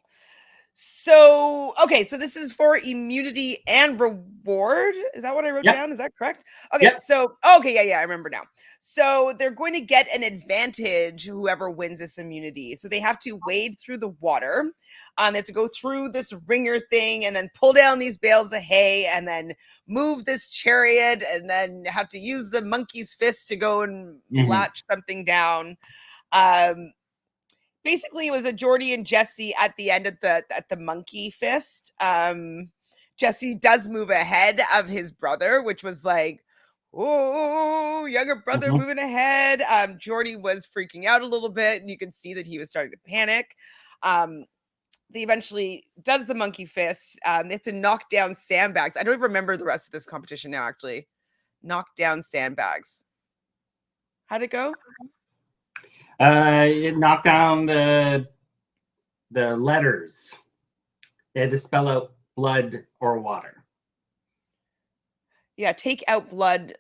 So, okay, so this is for immunity and reward. Is that what I wrote Yep. down? Is that correct? Okay, Yep. so, yeah, I remember now. So they're going to get an advantage, whoever wins this immunity. So they have to wade through the water. They have to go through this ringer thing and then pull down these bales of hay and then move this chariot and then have to use the monkey's fist to go and latch something down. Basically, it was a Jordy and Jesse at the end of the monkey fist. Jesse does move ahead of his brother, which was like, oh, younger brother moving ahead. Jordy was freaking out a little bit, and you can see that he was starting to panic. They eventually does the monkey fist. They have to knock down sandbags. I don't even remember the rest of this competition now, actually. Knock down sandbags. How'd it go? It knocked down the letters. They had to spell out blood or water. Yeah, take out blood,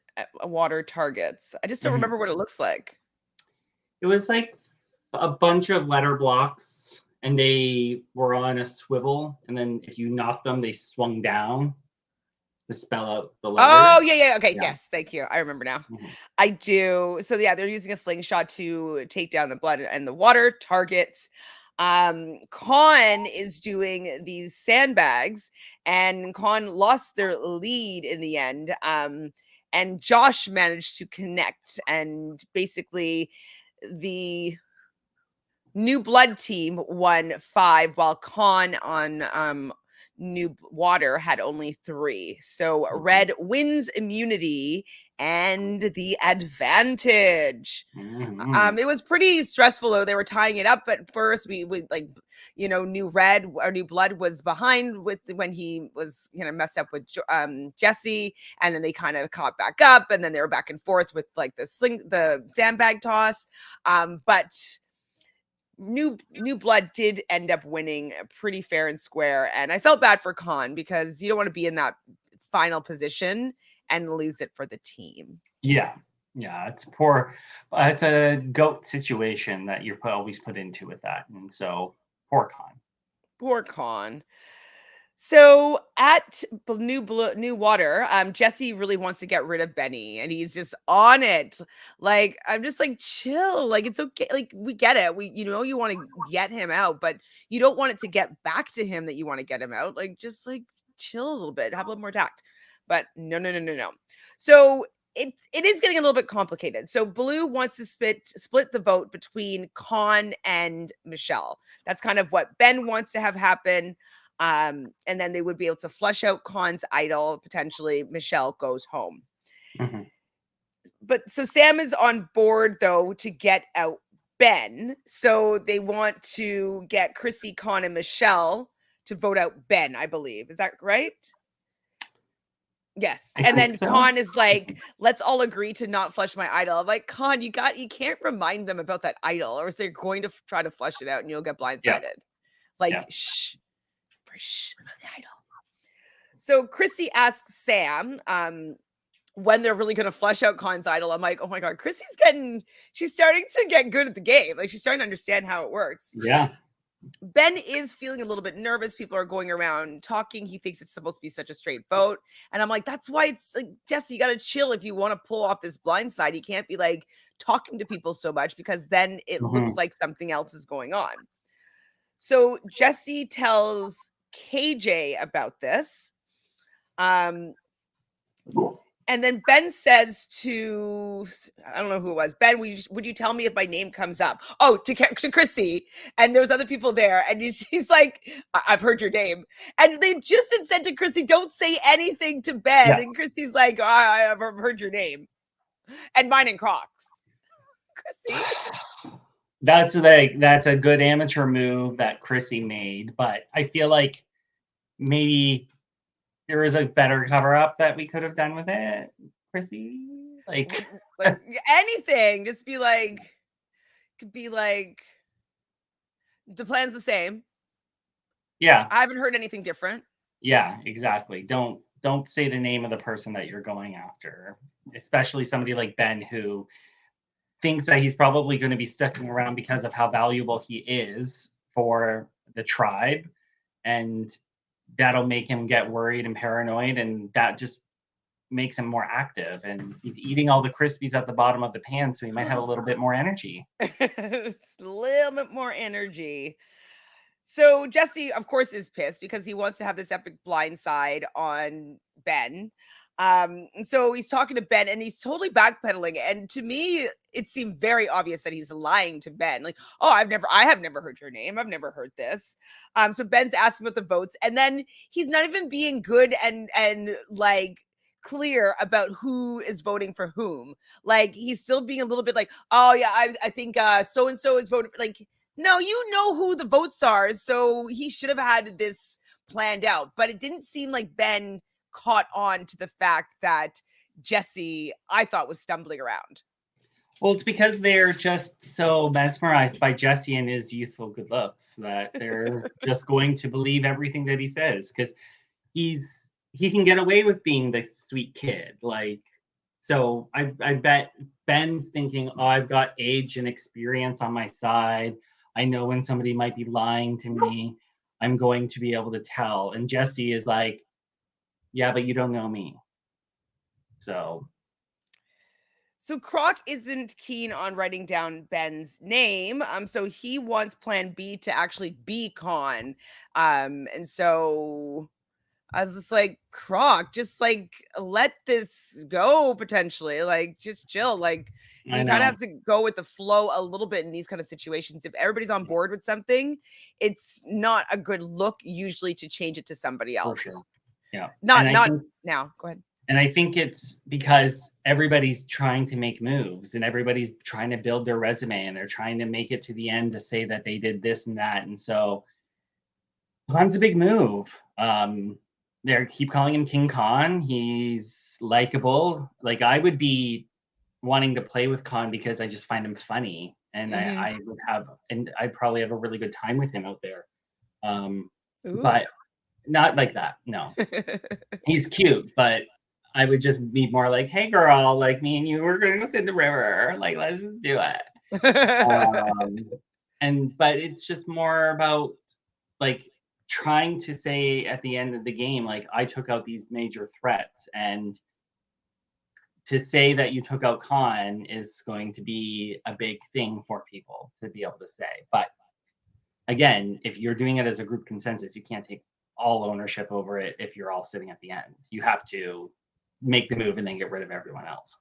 water targets. I just don't remember what it looks like. It was like a bunch of letter blocks, and they were on a swivel, and then if you knocked them, they swung down to spell out the letters. Oh, yeah. Okay, yeah. Yes, thank you. I remember now. I do. So yeah, they're using a slingshot to take down the blood and the water targets. Con is doing these sandbags, and Con lost their lead in the end. And Josh managed to connect, and basically the New Blood team won 5, while Con on New Water had only 3. So Red wins immunity and the advantage. It was pretty stressful, though. They were tying it up at first. We like, New Blood was behind with when he was messed up with Jesse, and then they kind of caught back up, and then they were back and forth with like the sandbag toss. But New Blood did end up winning pretty fair and square, and I felt bad for Con, because you don't want to be in that final position and lose it for the team. Yeah, Yeah, it's poor. It's a goat situation that you're always put into with that, and so poor Con. Poor Con. So at New Water, Jesse really wants to get rid of Benny, and he's just on it. Like I'm just like chill, like it's okay. Like we get it. You want to get him out, but you don't want it to get back to him that you want to get him out. Like just like chill a little bit, have a little more tact. But no, no, no, no, no. So it is getting a little bit complicated. So Blue wants to split the vote between Con and Michelle. That's kind of what Ben wants to have happen. And then they would be able to flush out Con's idol. Potentially, Michelle goes home. Mm-hmm. But so Sam is on board though to get out Ben. So they want to get Chrissy, Con, and Michelle to vote out Ben. I believe is that right? Yes. I And think then so. Con is like, let's all agree to not flush my idol. I'm like, Con, you can't remind them about that idol, or they're going to try to flush it out and you'll get blindsided. Yeah. Like, Yeah. shh about the idol. So Chrissy asks Sam when they're really going to flush out Con's idol. I'm like, oh my God, she's starting to get good at the game. Like she's starting to understand how it works. Yeah. Ben is feeling a little bit nervous. People are going around talking. He thinks it's supposed to be such a straight vote. And I'm like, that's why it's like, Jesse, you got to chill if you want to pull off this blind side. You can't be like talking to people so much because then it looks like something else is going on. So Jesse tells KJ about this. And then Ben says to, I don't know who it was, Ben, would you tell me if my name comes up? Oh, to Chrissy. And there was other people there. And he's like, I've heard your name. And they just had said to Chrissy, don't say anything to Ben. Yeah. And Chrissy's like, I've heard your name. And mine and Croc's. Chrissy. That's a good amateur move that Chrissy made. But I feel like maybe there was a better cover up that we could have done with it, Chrissy. Like anything. Just be like, could be like, the plan's the same. Yeah. I haven't heard anything different. Yeah, exactly. Don't say the name of the person that you're going after, especially somebody like Ben who thinks that he's probably going to be sticking around because of how valuable he is for the tribe. And that'll make him get worried and paranoid, and that just makes him more active. And he's eating all the Crispies at the bottom of the pan, so he might have a little bit more energy. It's a little bit more energy. So Jesse, of course, is pissed because he wants to have this epic blindside on Ben. So he's talking to Ben and he's totally backpedaling. And to me, it seemed very obvious that he's lying to Ben. Like, oh, I have never heard your name. I've never heard this. So Ben's asking about the votes, and then he's not even being good and like clear about who is voting for whom. Like he's still being a little bit like, oh yeah, I think so and so is voting. Like, no, you know who the votes are, so he should have had this planned out. But it didn't seem like Ben caught on to the fact that Jesse, I thought, was stumbling around. Well, it's because they're just so mesmerized by Jesse and his youthful good looks that they're just going to believe everything that he says, because he can get away with being the sweet kid. Like, so I bet Ben's thinking, oh, I've got age and experience on my side. I know when somebody might be lying to me. I'm going to be able to tell. And Jesse is like, yeah, but you don't know me. So Croc isn't keen on writing down Ben's name. So he wants plan B to actually be Con. And so I was just like, Croc, just like let this go potentially. Like just chill. Like you kind of have to go with the flow a little bit in these kind of situations. If everybody's on board with something, it's not a good look usually to change it to somebody else. For sure. Yeah. Not now. Go ahead. And I think it's because everybody's trying to make moves and everybody's trying to build their resume and they're trying to make it to the end to say that they did this and that. And so Con's a big move. They keep calling him King Con. He's likable. Like I would be wanting to play with Con because I just find him funny. And I'd probably have a really good time with him out there. But not like that. No, he's cute, but I would just be more like, hey girl, like me and you, we're gonna go sit in the river. Like, let's do it. But it's just more about like trying to say at the end of the game, like I took out these major threats, and to say that you took out Khan is going to be a big thing for people to be able to say. But again, if you're doing it as a group consensus, you can't take all ownership over it if you're all sitting at the end. You have to make the move and then get rid of everyone else.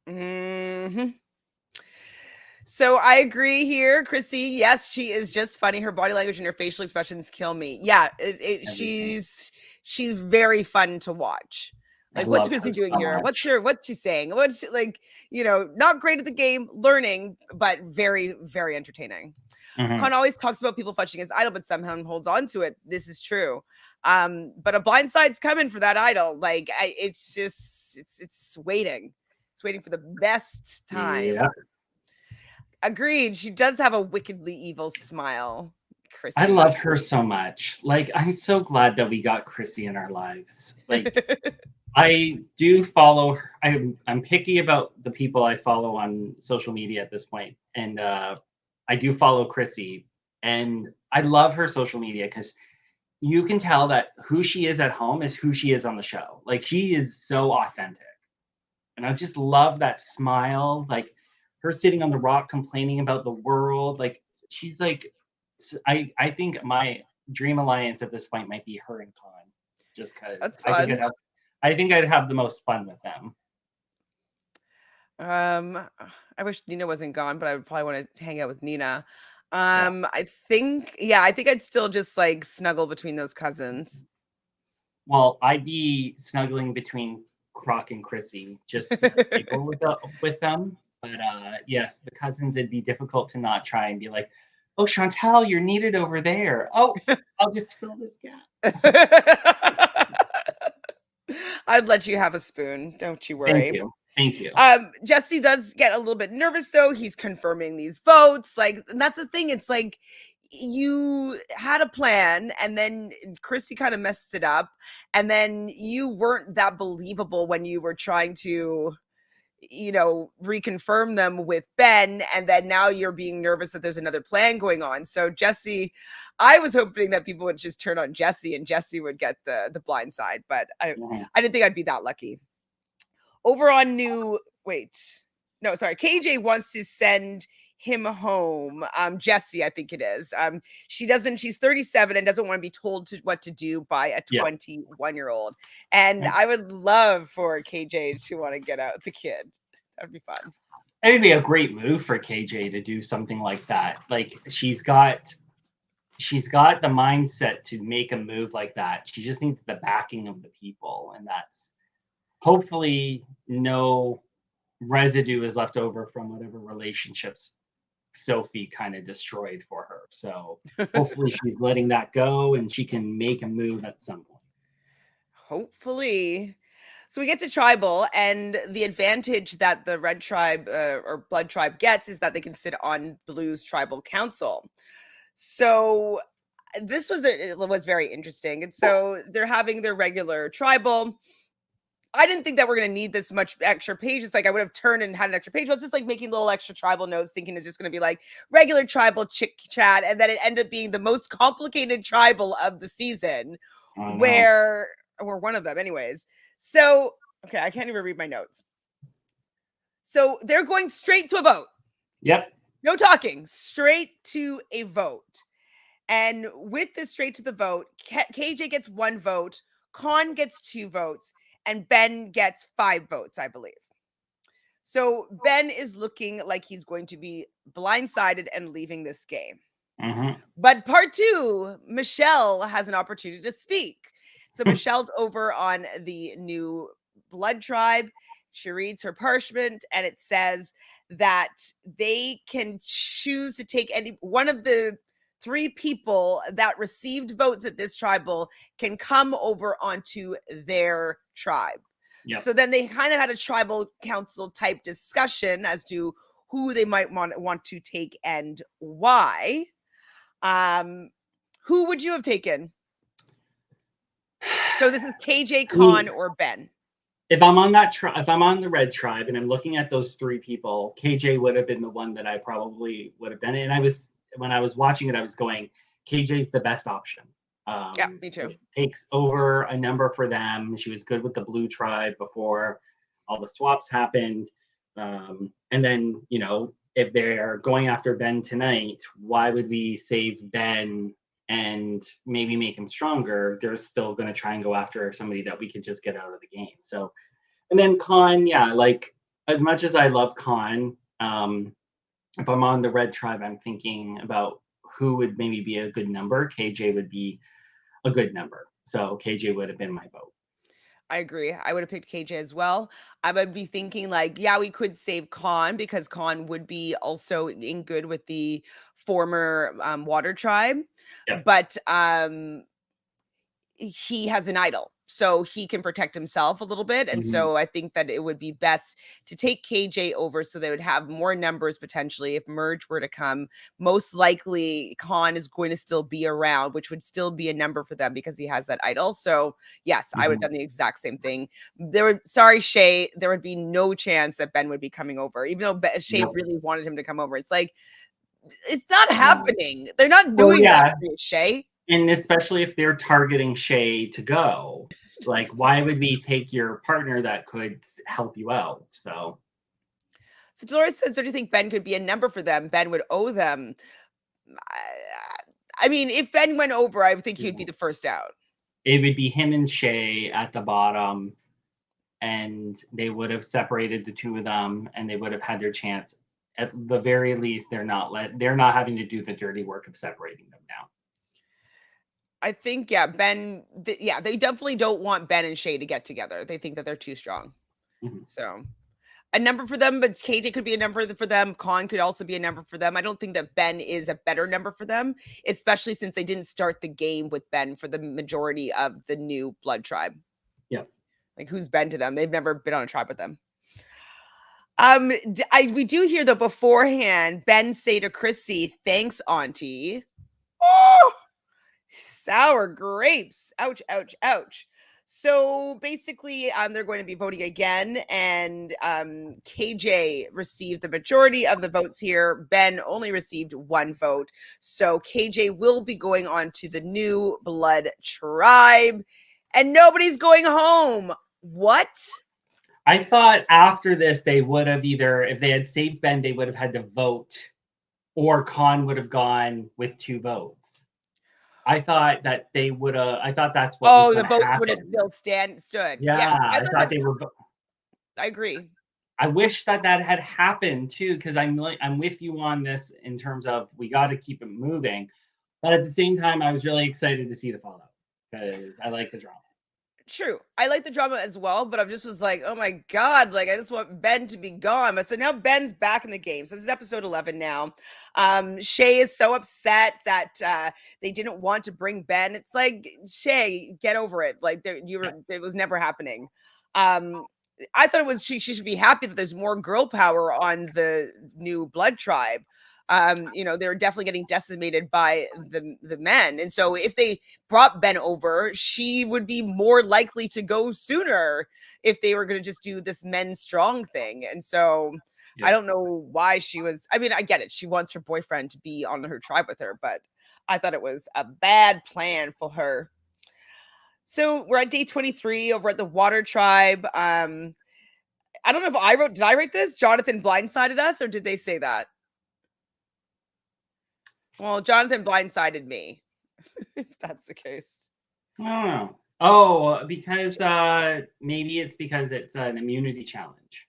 hmm So I agree here, Chrissy. Yes, she is just funny. Her body language and her facial expressions kill me. Yeah, she's very fun to watch. I Like, what's love her Chrissy doing so here? much. What's she saying? What's she, like, not great at the game, learning, but very, very entertaining. Mhm. Con always talks about people fetching his idol, but somehow holds on to it. This is true. But a blind side's coming for that idol. Like, it's just it's waiting. It's waiting for the best time. Yeah. Agreed. She does have a wickedly evil smile, I Chrissy. love her so much. Like, I'm so glad that we got Chrissy in our lives. Like, I do follow her. I'm picky about the people I follow on social media at this point, and I do follow Chrissy, and I love her social media because you can tell that who she is at home is who she is on the show. Like, she is so authentic, and I just love that smile. Like, her sitting on the rock complaining about the world. Like, she's like, I think my dream alliance at this point might be her and Khan, just because That's fun. I think I'd have the most fun with them. I wish Nina wasn't gone, but I would probably want to hang out with Nina. Yeah. I think, yeah, I think I'd still just like snuggle between those cousins. Well, I'd be snuggling between Croc and Chrissy just to giggle with them. But yes, the cousins, it'd be difficult to not try and be like, oh, Chantele, you're needed over there. Oh, I'll just fill this gap. I'd let you have a spoon. Don't you Thank worry. you. Thank you. Jesse does get a little bit nervous though. He's confirming these votes. Like, and that's the thing. It's like you had a plan and then Chrissy kind of messed it up. And then you weren't that believable when you were trying to, reconfirm them with Ben. And then now you're being nervous that there's another plan going on. So Jesse, I was hoping that people would just turn on Jesse and Jesse would get the blind side, but I didn't think I'd be that lucky. Over on KJ wants to send him home. Jesse, I think it is. She's 37 and doesn't want to be told what to do by a 21-year-old. And I would love for KJ to want to get out the kid. That'd be fun. It would be a great move for KJ to do something like that. Like, she's got the mindset to make a move like that. She just needs the backing of the people, and that's hopefully no residue is left over from whatever relationships Sophie kind of destroyed for her. So hopefully she's letting that go and she can make a move at some point. Hopefully. So we get to tribal, and the advantage that the red tribe or blood tribe gets is that they can sit on blue's tribal council. So this was very interesting. And so they're having their regular tribal. I didn't think that we're going to need this much extra pages. Like, I would have turned and had an extra page. I was just like making little extra tribal notes, thinking it's just going to be like regular tribal chick chat. And then it ended up being the most complicated tribal of the season, or one of them anyways. So, okay, I can't even read my notes. So they're going straight to a vote. Yep. No talking, straight to a vote. And with this straight to the vote, KJ gets 1 vote, Khan gets 2 votes, and Ben gets 5 votes, I believe. So Ben is looking like he's going to be blindsided and leaving this game. Mm-hmm. But part 2, Michelle has an opportunity to speak. So Michelle's over on the new blood tribe. She reads her parchment, and it says that they can choose to take any one of the 3 people that received votes at this tribal can come over onto their tribe. Yep. So then they kind of had a tribal council type discussion as to who they might want to take and why. Who would you have taken? So this is KJ, Khan, or Ben? if I'm on that if I'm on the red tribe and I'm looking at those three people, KJ would have been the one that I probably would have been. And when I was watching it, I was going, KJ's the best option. Yeah, me too. It takes over a number for them. She was good with the blue tribe before all the swaps happened. And then, if they're going after Ben tonight, why would we save Ben and maybe make him stronger? They're still going to try and go after somebody that we could just get out of the game. So, and then Khan, yeah, like as much as I love Khan, if I'm on the red tribe, I'm thinking about who would maybe be a good number. KJ would be a good number. So KJ would have been my vote. I agree. I would have picked KJ as well. I would be thinking like, yeah, we could save Khan because Khan would be also in good with the former water tribe. Yep. But he has an idol, so he can protect himself a little bit. And so I think that it would be best to take KJ over so they would have more numbers potentially if merge were to come. Most likely Khan is going to still be around, which would still be a number for them because he has that idol. So yes, I would have done the exact same thing. Sorry, Shay, there would be no chance that Ben would be coming over, even though Shay really wanted him to come over. It's like, it's not happening. They're not doing that for you, Shay. And especially if they're targeting Shay to go, like, why would we take your partner that could help you out? So Dolores says, do you think Ben could be a number for them? Ben would owe them. I mean, if Ben went over, I would think he would be the first out. It would be him and Shay at the bottom, and they would have separated the two of them, and they would have had their chance. At the very least, they're not having to do the dirty work of separating them now. I think, Ben, they definitely don't want Ben and Shay to get together. They think that they're too strong. So a number for them, but KJ could be a number for them. Khan could also be a number for them. I don't think that Ben is a better number for them, especially since they didn't start the game with Ben for the majority of the new blood tribe. Yeah. Like, who's Ben to them? They've never been on a tribe with them. We do hear though beforehand, Ben say to Chrissy, "Thanks, Auntie." Oh, sour grapes. Ouch, ouch, ouch. So basically, they're going to be voting again, and KJ received the majority of the votes here. Ben only received one vote. So KJ will be going on to the new blood tribe, and nobody's going home. What? I thought after this, they would have either, if they had saved Ben, they would have had to vote, or Khan would have gone with 2 votes. I thought that they would have. I thought that's what. Oh, the votes would have still stood. Yeah, I thought they were. I agree. I wish that had happened too, because I'm with you on this in terms of we got to keep it moving, but at the same time, I was really excited to see the fallout because I like the drama. True. I like the drama as well, but I just was like, oh my God, like I just want Ben to be gone. But so now Ben's back in the game. So this is episode 11 now. Shay is so upset that they didn't want to bring Ben. It's like, Shay, get over it. Like it was never happening. I thought it was she should be happy that there's more girl power on the new blood tribe. They're definitely getting decimated by the men. And so if they brought Ben over, she would be more likely to go sooner if they were going to just do this men strong thing. And so I don't know why she was, I mean, I get it. She wants her boyfriend to be on her tribe with her, but I thought it was a bad plan for her. So we're at day 23 over at the water tribe. I don't know if did I write this? Jonathan blindsided us, or did they say that? Well, Jonathan blindsided me, if that's the case. I don't know. Oh, because maybe it's because it's an immunity challenge.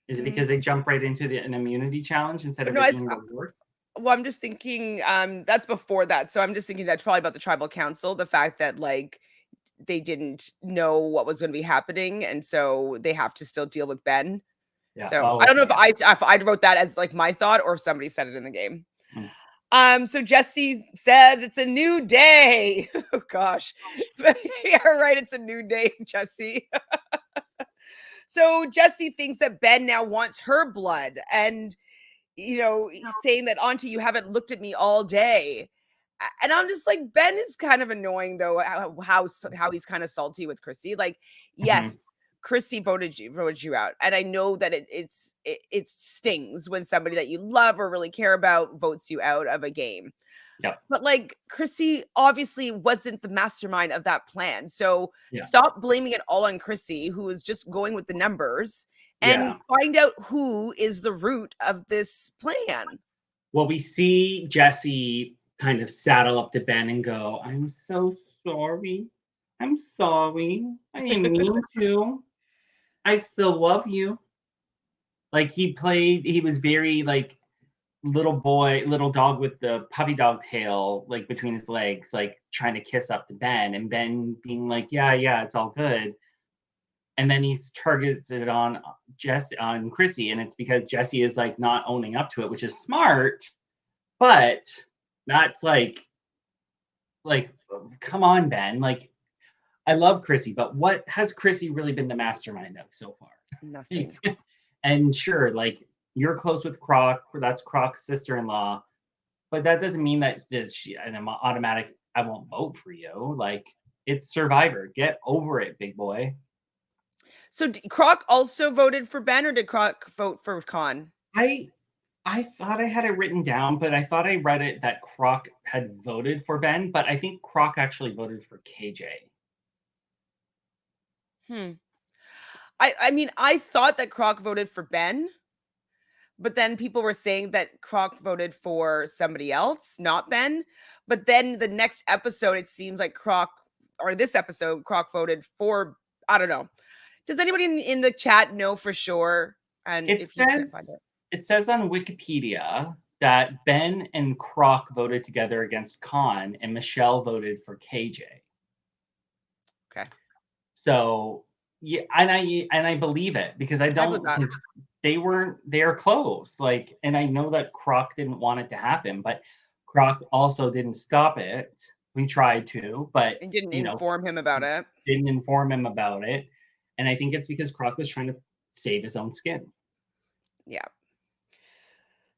Is it because they jump right into an immunity challenge instead of it being a reward? Well, I'm just thinking that's before that. So I'm just thinking that's probably about the tribal council, the fact that like they didn't know what was going to be happening, and so they have to still deal with Ben. Yeah. So I don't know if I wrote that as like my thought or if somebody said it in the game. So Jesse says it's a new day. Oh gosh. Yeah, right. It's a new day, Jesse. So Jesse thinks that Ben now wants her blood, and he's saying that, Auntie, you haven't looked at me all day. And I'm just like, Ben is kind of annoying though, how he's kind of salty with Chrissy. Like, Mhm. yes, Chrissy voted you out, and I know that it stings when somebody that you love or really care about votes you out of a game. Yep. But like, Chrissy obviously wasn't the mastermind of that plan. So Yeah. stop blaming it all on Chrissy, who is just going with the numbers, and Yeah. find out who is the root of this plan. Well, we see Jesse kind of saddle up to Ben and go, "I'm so sorry. I'm sorry. I didn't mean to. I still love you." Like he was very like little boy, little dog with the puppy dog tail like between his legs, like trying to kiss up to Ben, and Ben being like, "Yeah, yeah, it's all good." And then he targets it on on Chrissy, and it's because Jesse is like not owning up to it, which is smart, but that's like come on, Ben. Like I love Chrissy, but what has Chrissy really been the mastermind of so far? Nothing. And sure, like you're close with Croc, that's Croc's sister-in-law, but that doesn't mean that she an automatic I won't vote for you. Like it's Survivor. Get over it, big boy. So Croc also voted for Ben, or did Croc vote for Con? I I thought I had it written down, but I thought I read it that Croc had voted for Ben, but I think Croc actually voted for KJ. Hmm. I mean, I thought that Croc voted for Ben, but then people were saying that Croc voted for somebody else, not Ben. But then the next episode, it seems like Croc, or this episode, Croc voted for, I don't know. Does anybody in the chat know for sure? And It if you can't find says it. it says on Wikipedia that Ben and Croc voted together against Khan and Michelle voted for KJ. Okay. So yeah, and I believe it because I I believe don't that. because they're close. Like, and I know that Croc didn't want it to happen, but Croc also didn't stop it. We tried to, but And didn't inform him about it. didn't inform him about it. And I think it's because Croc was trying to save his own skin. Yeah.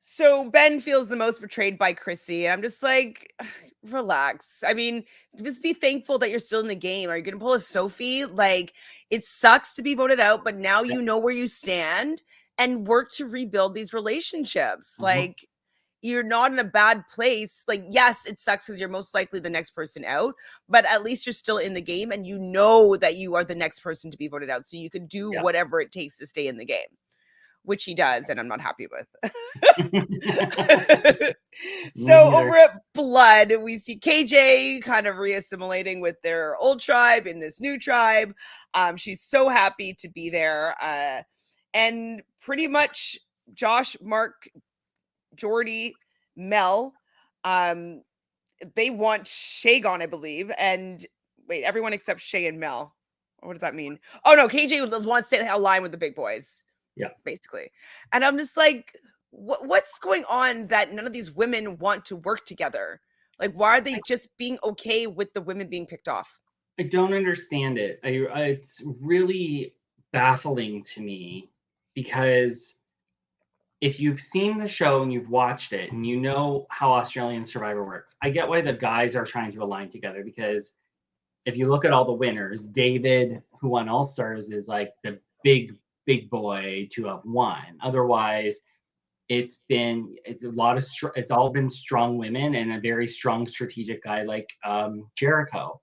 So Ben feels the most betrayed by Chrissy. I'm just like, relax. I mean, just be thankful that you're still in the game. Are you going to pull a Sophie? Like, it sucks to be voted out, but now Yep. you know where you stand and work to rebuild these relationships. Mhm. Like, you're not in a bad place. Like, yes, it sucks because you're most likely the next person out, but at least you're still in the game and you know that you are the next person to be voted out. So you can do Yeah. whatever it takes to stay in the game, which he does, and I'm not happy with. Me So neither. over at Blood, we see KJ kind of reassimilating with their old tribe in this new tribe. She's so happy to be there. And pretty much Josh, Mark, Jordy, Mel, um, they want Shay gone, I believe. And wait, everyone except Shay and Mel. What does that mean? Oh no, KJ wants to align with the big boys, Yeah. basically. And I'm just like, what's going on that none of these women want to work together? Like, why are they just being okay with the women being picked off? I don't understand it. It's really baffling to me because if you've seen the show and you've watched it and you know how Australian Survivor works, I get why the guys are trying to align together because if you look at all the winners, David, who won All Stars, is like the big boy to have won. Otherwise, it's all been strong women and a very strong strategic guy like Jericho.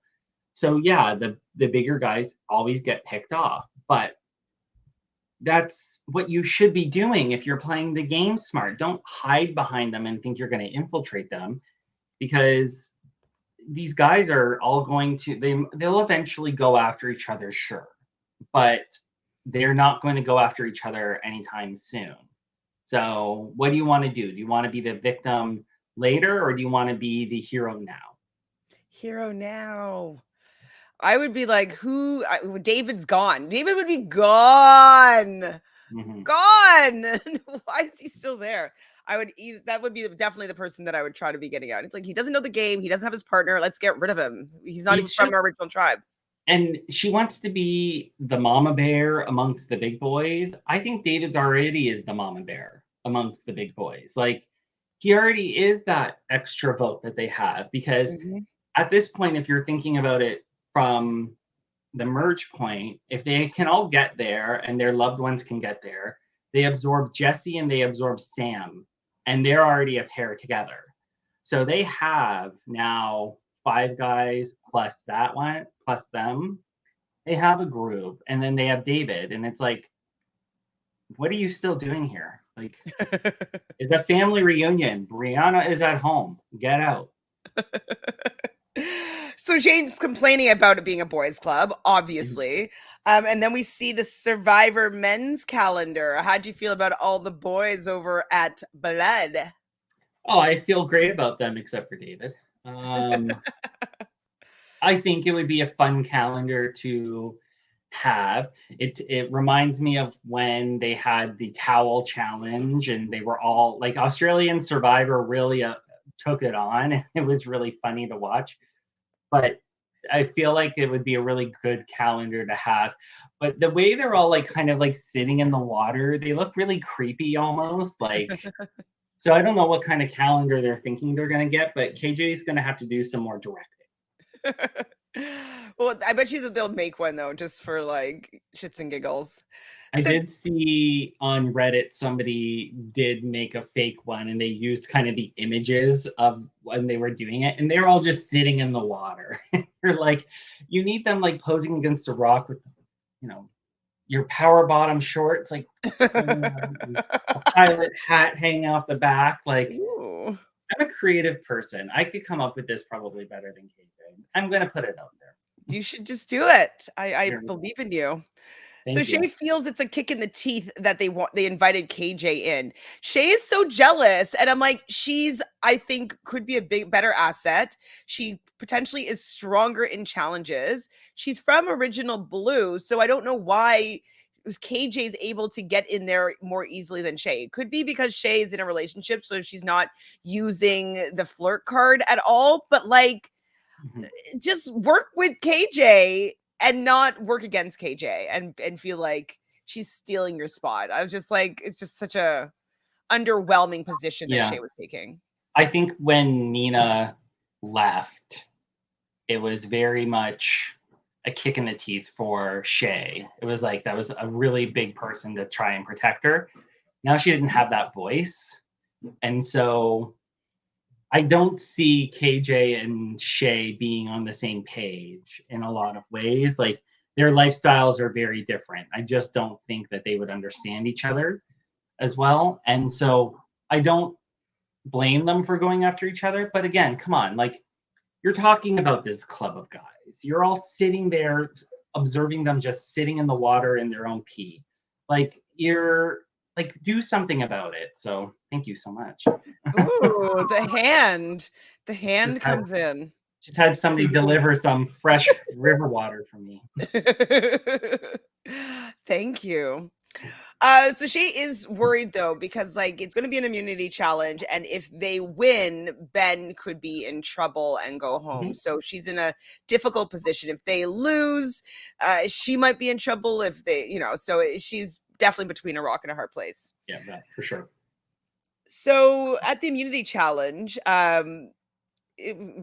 So yeah, the bigger guys always get picked off, but that's what you should be doing if you're playing the game smart. Don't hide behind them and think you're going to infiltrate them because these guys are all going to they'll eventually go after each other, sure, but they're not going to go after each other anytime soon. So what do you want to do? Do you want to be the victim later or do you want to be the hero now? Hero now. I would be like, David's gone. David would be gone. Mm-hmm. Gone. Why is he still there? That would be definitely the person that I would try to be getting out. It's like, he doesn't know the game. He doesn't have his partner. Let's get rid of him. He's not even He's from just our original tribe. and she wants to be the mama bear amongst the big boys. I think David's already is the mama bear amongst the big boys. Like he already is that extra vote that they have, because Mhm. at this point, if you're thinking about it from the merge point, if they can all get there and their loved ones can get there, they absorb Jesse and they absorb Sam, and they're already a pair together. So they have now 5 guys plus that one, plus them. They have a group, and then they have David, and it's like, what are you still doing here? Like, it's a family reunion. Brianna is at home. Get out. So Shane's complaining about it being a boys' club, obviously. And then we see the Survivor men's calendar. How'd you feel about all the boys over at Blood? Oh, I feel great about them, except for David. I think it would be a fun calendar to have. It reminds me of when they had the towel challenge, and they were all like, Australian Survivor really took it on. It was really funny to watch. But I feel like it would be a really good calendar to have. But the way they're all like kind of like sitting in the water, they look really creepy almost. Like, so I don't know what kind of calendar they're thinking they're gonna get, but KJ is gonna have to do some more directing. Well, I bet you that they'll make one though, just for like shits and giggles. I So did see on Reddit somebody did make a fake one, and they used kind of the images of when they were doing it, and they're all just sitting in the water. You're like, you need them like posing against a rock with, you know, your power bottom shorts, like, a pilot hat hanging off the back. Like, Ooh. I'm a creative person. I could come up with this probably better than KJ. I'm gonna put it out there. You should just do it. I Here we go. believe in you. So Thank Shay you. feels it's a kick in the teeth that they invited KJ in. Shay is so jealous, and I'm like, she's I think could be a better asset. She potentially is stronger in challenges. She's from Original Blue, so I don't know why KJ's able to get in there more easily than Shay. It could be because Shay is in a relationship, so she's not using the flirt card at all. But like, Mhm. just work with KJ and not work against KJ and feel like she's stealing your spot. I was just like, it's just such a underwhelming position that Yeah. Shay was taking. I think when Nina left, it was very much a kick in the teeth for Shay. It was like that was a really big person to try and protect her. Now she didn't have that voice. And so I don't see KJ and Shay being on the same page in a lot of ways. Like, their lifestyles are very different. I just don't think that they would understand each other as well. And so I don't blame them for going after each other. But again, come on, like, you're talking about this club of guys. You're all sitting there observing them just sitting in the water in their own pee. Like, you're like, do something about it. So thank you so much. Ooh, the hand. The just hand had comes in. just had somebody deliver some fresh river water for me. Thank you. So she is worried though, because like it's going to be an immunity challenge, and if they win, Ben could be in trouble and go home. Mhm. So she's in a difficult position. If they lose, she might be in trouble. If they, so she's definitely between a rock and a hard place. Yeah, that for sure. So at the immunity challenge,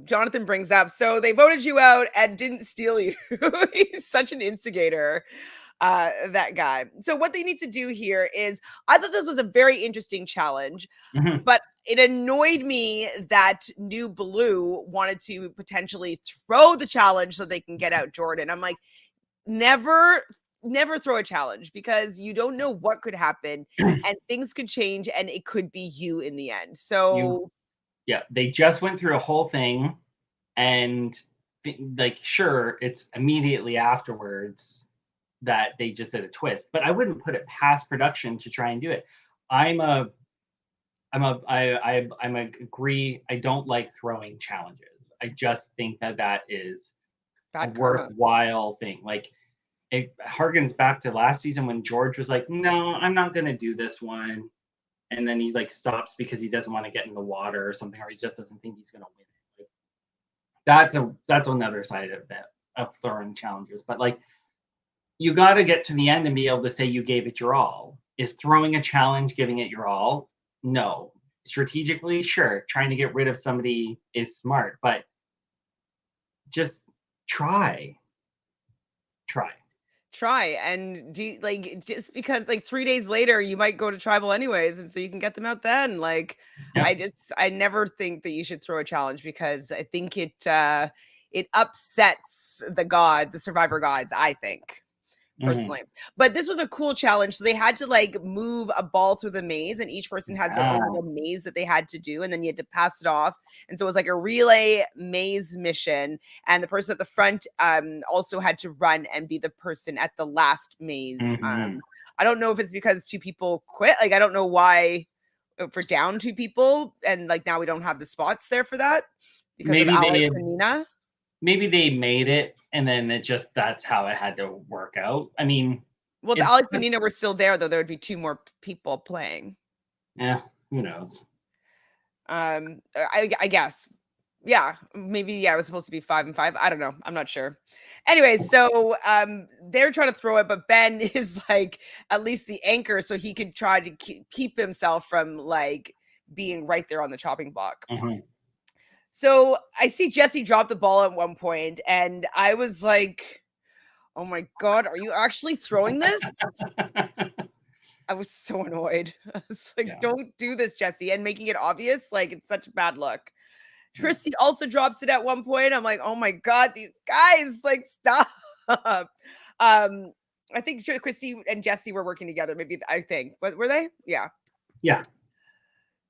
Jonathan brings up, so they voted you out and didn't steal you. He's such an instigator, that guy. So what they need to do here is, I thought this was a very interesting challenge, Mhm. but it annoyed me that New Blue wanted to potentially throw the challenge so they can get out Jordan. I'm like, never throw a challenge, because you don't know what could happen and things could change and it could be you in the end. You So Yeah, they just went through a whole thing, and like, sure, it's immediately afterwards that they just did a twist, but I wouldn't put it past production to try and do it. I'm a I'm a agree. I don't like throwing challenges. I just think that that is a bad karma. worthwhile thing. Like, it harkens back to last season when George was like, "No, I'm not going to do this one," and then he's like stops because he doesn't want to get in the water or something, or he just doesn't think he's going to win it. Like, that's another side of that, of throwing challenges. But like, you got to get to the end and be able to say you gave it your all. Is throwing a challenge giving it your all? No. strategically, sure, trying to get rid of somebody is smart, but just try. And just because like 3 days later you might go to tribal anyways, and so you can get them out then. Like Yep. I never think that you should throw a challenge because I think it upsets the survivor gods, I think. Personally. But this was a cool challenge. So they had to like move a ball through the maze, and each person has their own little maze that they had to do, and then you had to pass it off. And so it was like a relay maze mission, and the person at the front also had to run and be the person at the last maze. I don't know if it's because 2 people quit. Like I don't know why for down 2 people, and like now we don't have the spots there for that because of Alex and Nina. Maybe they made it and then that's how it had to work out. I mean, well, Alex and Nina were still there, though. There would be 2 more people playing. Yeah, who knows? I guess. Yeah, maybe. Yeah, it was supposed to be 5 and 5. I don't know. I'm not sure. Anyway, so they're trying to throw it, but Ben is like at least the anchor, so he could try to keep himself from like being right there on the chopping block. So I see Jesse drop the ball at one point, and I was like, oh my God, are you actually throwing this? I was so annoyed. I was like, don't do this, Jesse. And making it obvious, like it's such a bad look. Chrissy also drops it at one point. I'm like, oh my God, these guys, like, stop. I think Chrissy and Jesse were working together. Maybe, I think. But were they? Yeah. Yeah.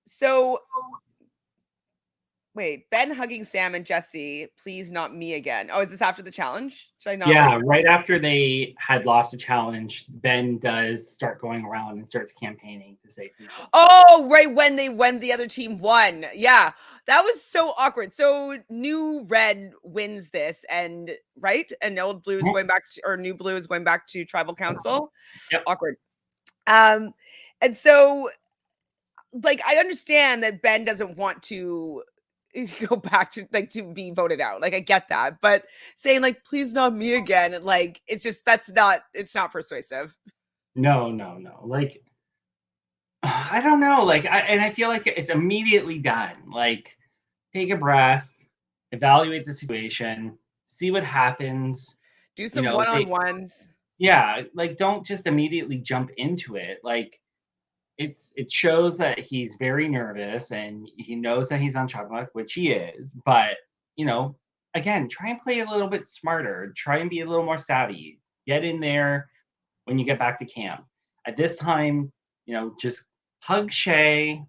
So wait, Ben hugging Sam and Jesse, please not me again. Oh, is this after the challenge? Should I not? Yeah, right after they had lost a challenge, Ben does start going around and starts campaigning to say people. Oh, right, when the other team won. Yeah, that was so awkward. So new red wins this, and right, and old blue is going back to, or new blue is going back to tribal council. Yep. Awkward. And so, like, I understand that Ben doesn't want to go back to like to be voted out. Like I get that, but saying like please not me again, and like it's just it's not persuasive. No. Like I don't know. Like I feel like it's immediately done. Like take a breath, evaluate the situation, see what happens. Do some one-on-ones. Yeah, like don't just immediately jump into it. Like it shows that he's very nervous and he knows that he's on chopping block, which he is. But again, try and play a little bit smarter. Try and be a little more savvy. Get in there when you get back to camp. At this time, just hug Shay,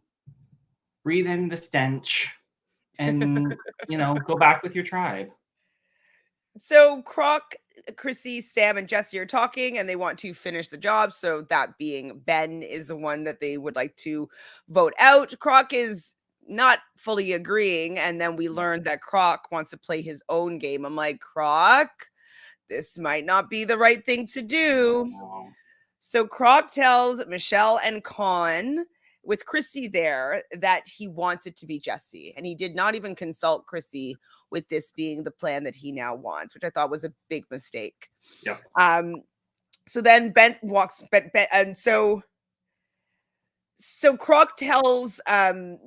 breathe in the stench, and go back with your tribe. So Croc, Chrissy, Sam, and Jesse are talking, and they want to finish the job. So that being Ben is the one that they would like to vote out. Croc is not fully agreeing, and then we learned that Croc wants to play his own game. I'm like, Croc, this might not be the right thing to do. So Croc tells Michelle and Con, with Chrissy there, that he wants it to be Jesse, and he did not even consult Chrissy with this being the plan that he now wants, which I thought was a big mistake. Yeah. So then Ben walks, and so Croc tells Ben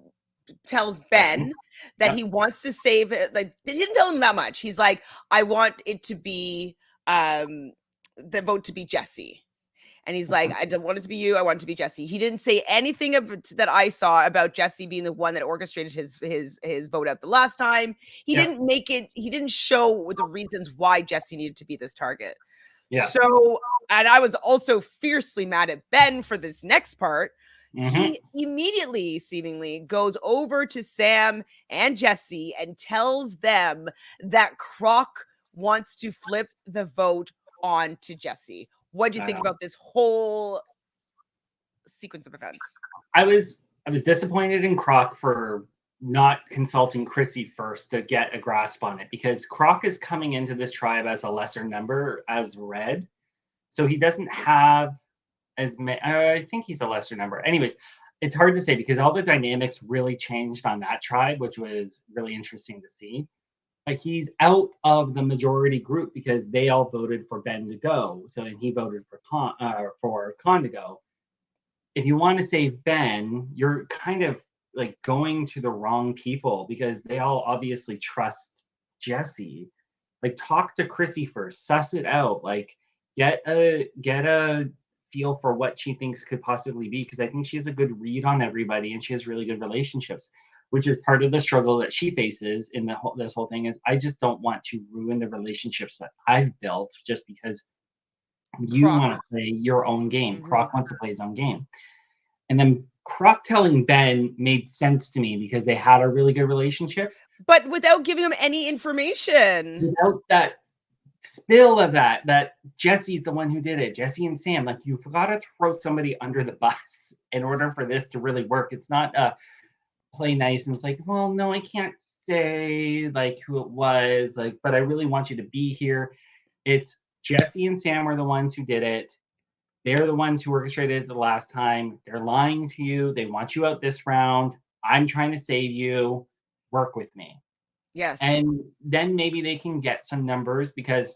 that he wants to save it. Like they didn't tell him that much. He's like, I want it to be the vote to be Jesse. And he's like, I don't want it to be you. I want it to be Jesse. He didn't say anything that I saw about Jesse being the one that orchestrated his vote out the last time. He didn't make it. He didn't show the reasons why Jesse needed to be this target. Yeah. So, and I was also fiercely mad at Ben for this next part. He immediately, seemingly, goes over to Sam and Jesse and tells them that Croc wants to flip the vote on to Jesse. What do you think about this whole sequence of events? I was disappointed in Croc for not consulting Chrissy first to get a grasp on it, because Croc is coming into this tribe as a lesser number, as red. So he doesn't have as many. I think he's a lesser number. Anyways, it's hard to say because all the dynamics really changed on that tribe, which was really interesting to see. But he's out of the majority group because they all voted for Ben to go. So and he voted for Con to go. If you want to save Ben, you're kind of like going to the wrong people, because they all obviously trust Jesse. Like, talk to Chrissy first, suss it out, like get a feel for what she thinks could possibly be, because I think she has a good read on everybody and she has really good relationships, which is part of the struggle that she faces in this whole thing. Is I just don't want to ruin the relationships that I've built just because you Croc. want to play your own game. Mhm. Croc wants to play his own game. And then Croc telling Ben made sense to me because they had a really good relationship. But without giving him any information. Without that spill of that Jesse's the one who did it, Jesse and Sam, like, you've got to throw somebody under the bus in order for this to really work. It's not play nice and it's like, well, no, I can't say like who it was, like, but I really want you to be here. It's Jesse and Sam were the ones who did it. They're the ones who orchestrated it the last time. They're lying to you. They want you out this round. I'm trying to save you. Work with me. Yes. And then maybe they can get some numbers, because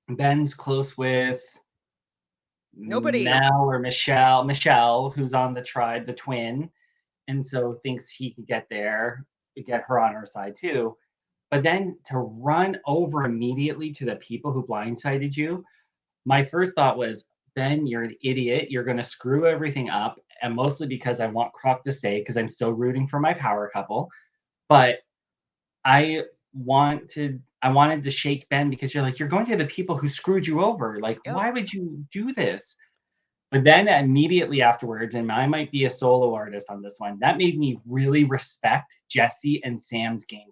Ben's close with Nobody. Mel or Michelle, who's on the tribe, the twin, and so thinks he could get there, get her on her side too. But then to run over immediately to the people who blindsided you, my first thought was, Ben, you're an idiot. You're going to screw everything up. And mostly because I want Croc to stay, because I'm still rooting for my power couple. But I wanted to shake Ben, because you're like, you're going to the people who screwed you over. Like, Yep. why would you do this? But then immediately afterwards, and I might be a solo artist on this one, that made me really respect Jesse and Sam's gameplay.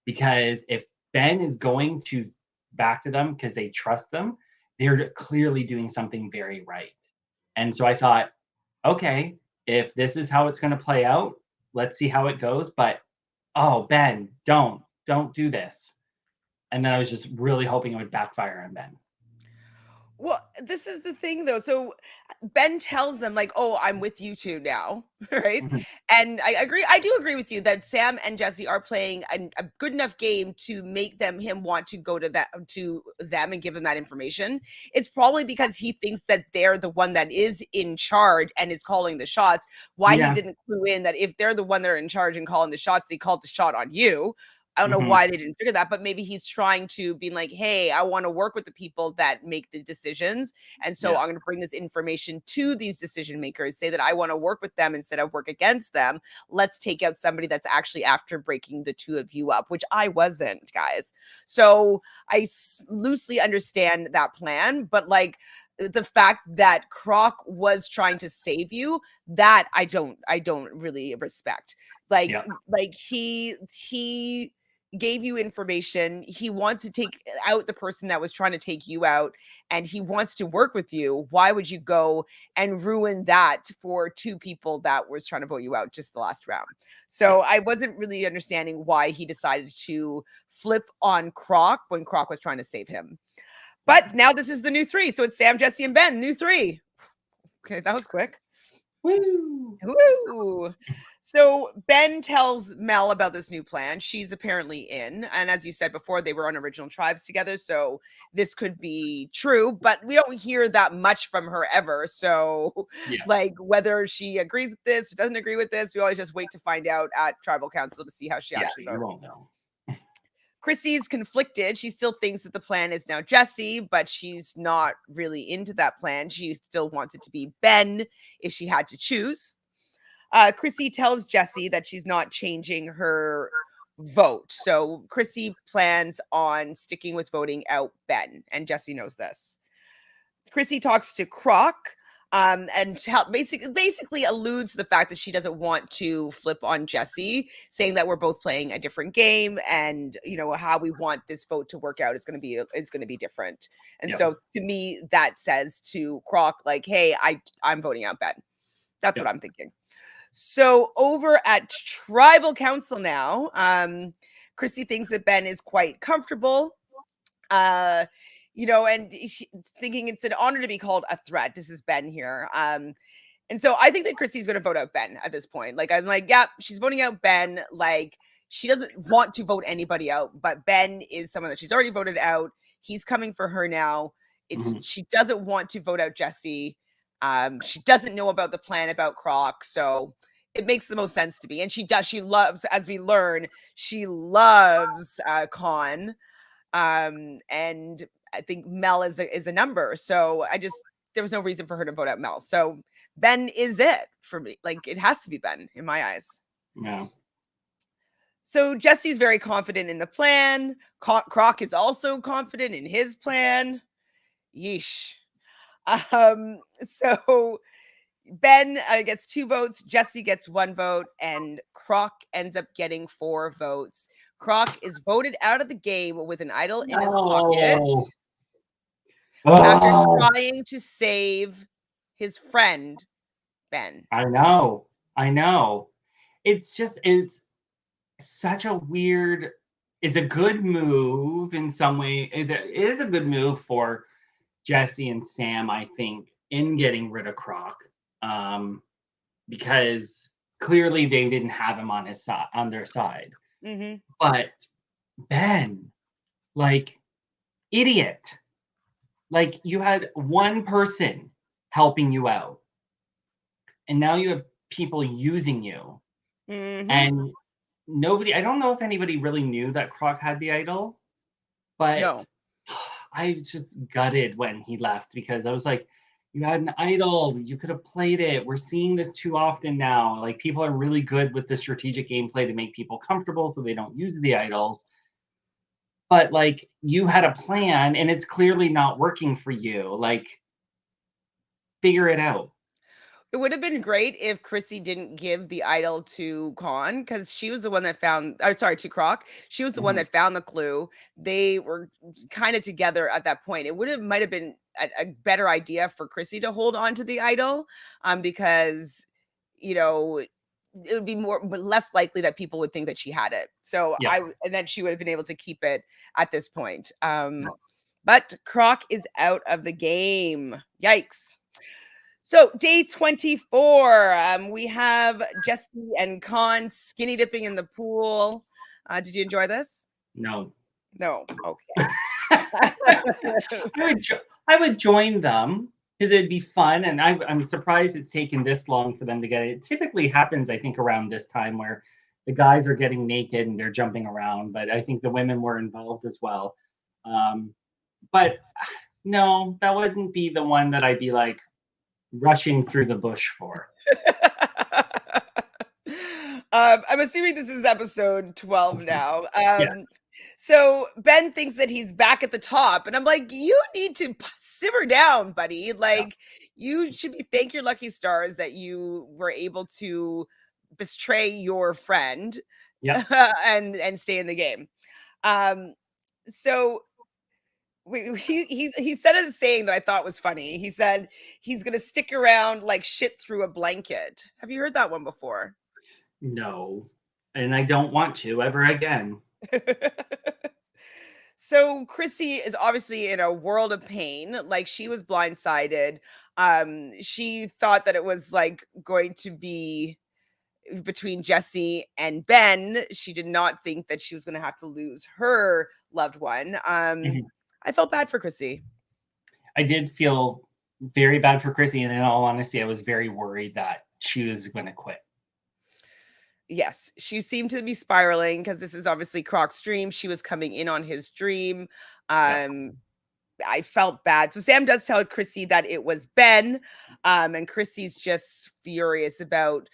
Because if Ben is going to back to them because they trust them, they're clearly doing something very right. And so I thought, okay, if this is how it's going to play out, let's see how it goes. But oh, Ben, don't do this. And then I was just really hoping it would backfire on Ben. Well, this is the thing though. So Ben tells them like, "Oh, I'm with you two now," right? Mhm. And I agree. I do agree with you that Sam and Jesse are playing a good enough game to make him want to go to them and give them that information. It's probably because he thinks that they're the one that is in charge and is calling the shots. Why he Yeah. didn't clue in that if they're the one that are in charge and calling the shots, they called the shot on you. I don't know Mhm. why they didn't figure that, but maybe he's trying to be like, hey, I want to work with the people that make the decisions. And so Yeah. I'm going to bring this information to these decision makers, say that I want to work with them instead of work against them. Let's take out somebody that's actually after breaking the two of you up, which I wasn't, guys. So I loosely understand that plan, but like, the fact that Croc was trying to save you, that I don't really respect. Yeah. Like he gave you information. He wants to take out the person that was trying to take you out, and he wants to work with you. Why would you go and ruin that for two people that was trying to vote you out just the last round? Yeah. So I wasn't really understanding why he decided to flip on Croc when Croc was trying to save him. But now this is the new three. So it's Sam, Jesse, and Ben. New three. Okay, that was quick. Woo! Woo! So Ben tells Mel about this new plan. She's apparently in. And as you said before, they were on original tribes together. So this could be true, but we don't hear that much from her ever. So, Yeah. like, whether she agrees with this or doesn't agree with this, we always just wait to find out at tribal council to see how she Yeah, actually you votes. won't know. Chrissy's conflicted. She still thinks that the plan is now Jesse, but she's not really into that plan. She still wants it to be Ben if she had to choose. Chrissy tells Jesse that she's not changing her vote. So Chrissy plans on sticking with voting out Ben, and Jesse knows this. Chrissy talks to Croc and basically alludes to the fact that she doesn't want to flip on Jesse, saying that we're both playing a different game, and you know how we want this vote to work out is going to be different. And Yeah. so to me, that says to Croc like, "Hey, I'm voting out Ben." That's Yeah. what I'm thinking. So over at tribal council now, Chrissy thinks that Ben is quite comfortable. And thinking it's an honor to be called a threat. This is Ben here. And so I think that Chrissy's going to vote out Ben at this point. Like, I'm like, yeah, she's voting out Ben. Like, she doesn't want to vote anybody out, but Ben is someone that she's already voted out. He's coming for her now. Mhm. She doesn't want to vote out Jesse. She doesn't know about the plan about Croc. So it makes the most sense to me. And she loves, as we learn, she loves Con. And I think Mel is a number. So there was no reason for her to vote out Mel. So Ben is it for me. Like, it has to be Ben in my eyes. Yeah. So Jesse's very confident in the plan. Croc is also confident in his plan. Yeesh. So Ben gets 2 votes, Jesse gets 1 vote, and Croc ends up getting 4 votes. Croc is voted out of the game with an idol in his pocket after trying to save his friend, Ben. I know. It's such a weird, it's a good move in some way. It is a good move for Jesse and Sam, I think, in getting rid of Croc. Because clearly they didn't have him on their side. Mm-hmm. But Ben, like, idiot. Like, you had one person helping you out, and now you have people using you. Mm-hmm. And I don't know if anybody really knew that Croc had the idol, but No. I was just gutted when he left, because I was like, you had an idol, you could have played it. We're seeing this too often now. Like, people are really good with the strategic gameplay to make people comfortable so they don't use the idols. But like, you had a plan and it's clearly not working for you. Like, figure it out. It would have been great if Chrissy didn't give the idol to Con, because she was the one that found, or sorry, to Croc. She was the one that found the clue. They were kind of together at that point. It might have been a better idea for Chrissy to hold on to the idol, because, it would be less likely that people would think that she had it. So Yeah. and then she would have been able to keep it at this point. But Croc is out of the game. Yikes. So day 24, we have Jesse and Con skinny dipping in the pool. Did you enjoy this? No. Okay. I would join them because it'd be fun, and I'm surprised it's taken this long for them to get it. It typically happens, I think, around this time where the guys are getting naked and they're jumping around, but I think the women were involved as well. But no, that wouldn't be the one that I'd be like rushing through the bush for. I'm assuming this is episode 12 now. Yeah. So Ben thinks that he's back at the top, and I'm like, you need to simmer down, buddy. Like, you should thank your lucky stars that you were able to betray your friend, and stay in the game. So he said a saying that I thought was funny. He said he's gonna stick around like shit through a blanket. Have you heard that one before? No, and I don't want to ever again. So Chrissy is obviously in a world of pain. Like, she was blindsided. She thought that it was like going to be between Jesse and Ben. She did not think that she was going to have to lose her loved one. I felt bad for Chrissy. I did feel very bad for Chrissy, and in all honesty, I was very worried that she was going to quit. Yes, she seemed to be spiraling, because this is obviously Croc's dream. She was coming in on his dream. I felt bad. So Sam does tell Chrissy that it was Ben, and Chrissy's just furious about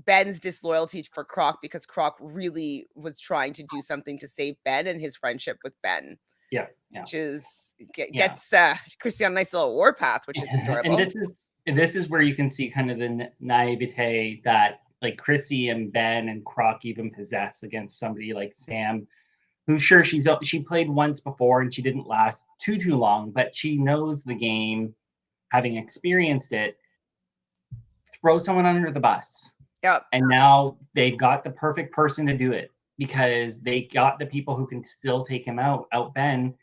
Ben's disloyalty for Croc, because Croc really was trying to do something to save Ben and his friendship with Ben. Yeah. Which gets Chrissy on a nice little warpath, which is enjoyable. And this is where you can see kind of the naivete that like Chrissy and Ben and Croc even possess against somebody like Sam, who she played once before and she didn't last too long, but she knows the game, having experienced it. Throw someone under the bus. Yep. And now they got the perfect person to do it, because they got the people who can still take him out Ben.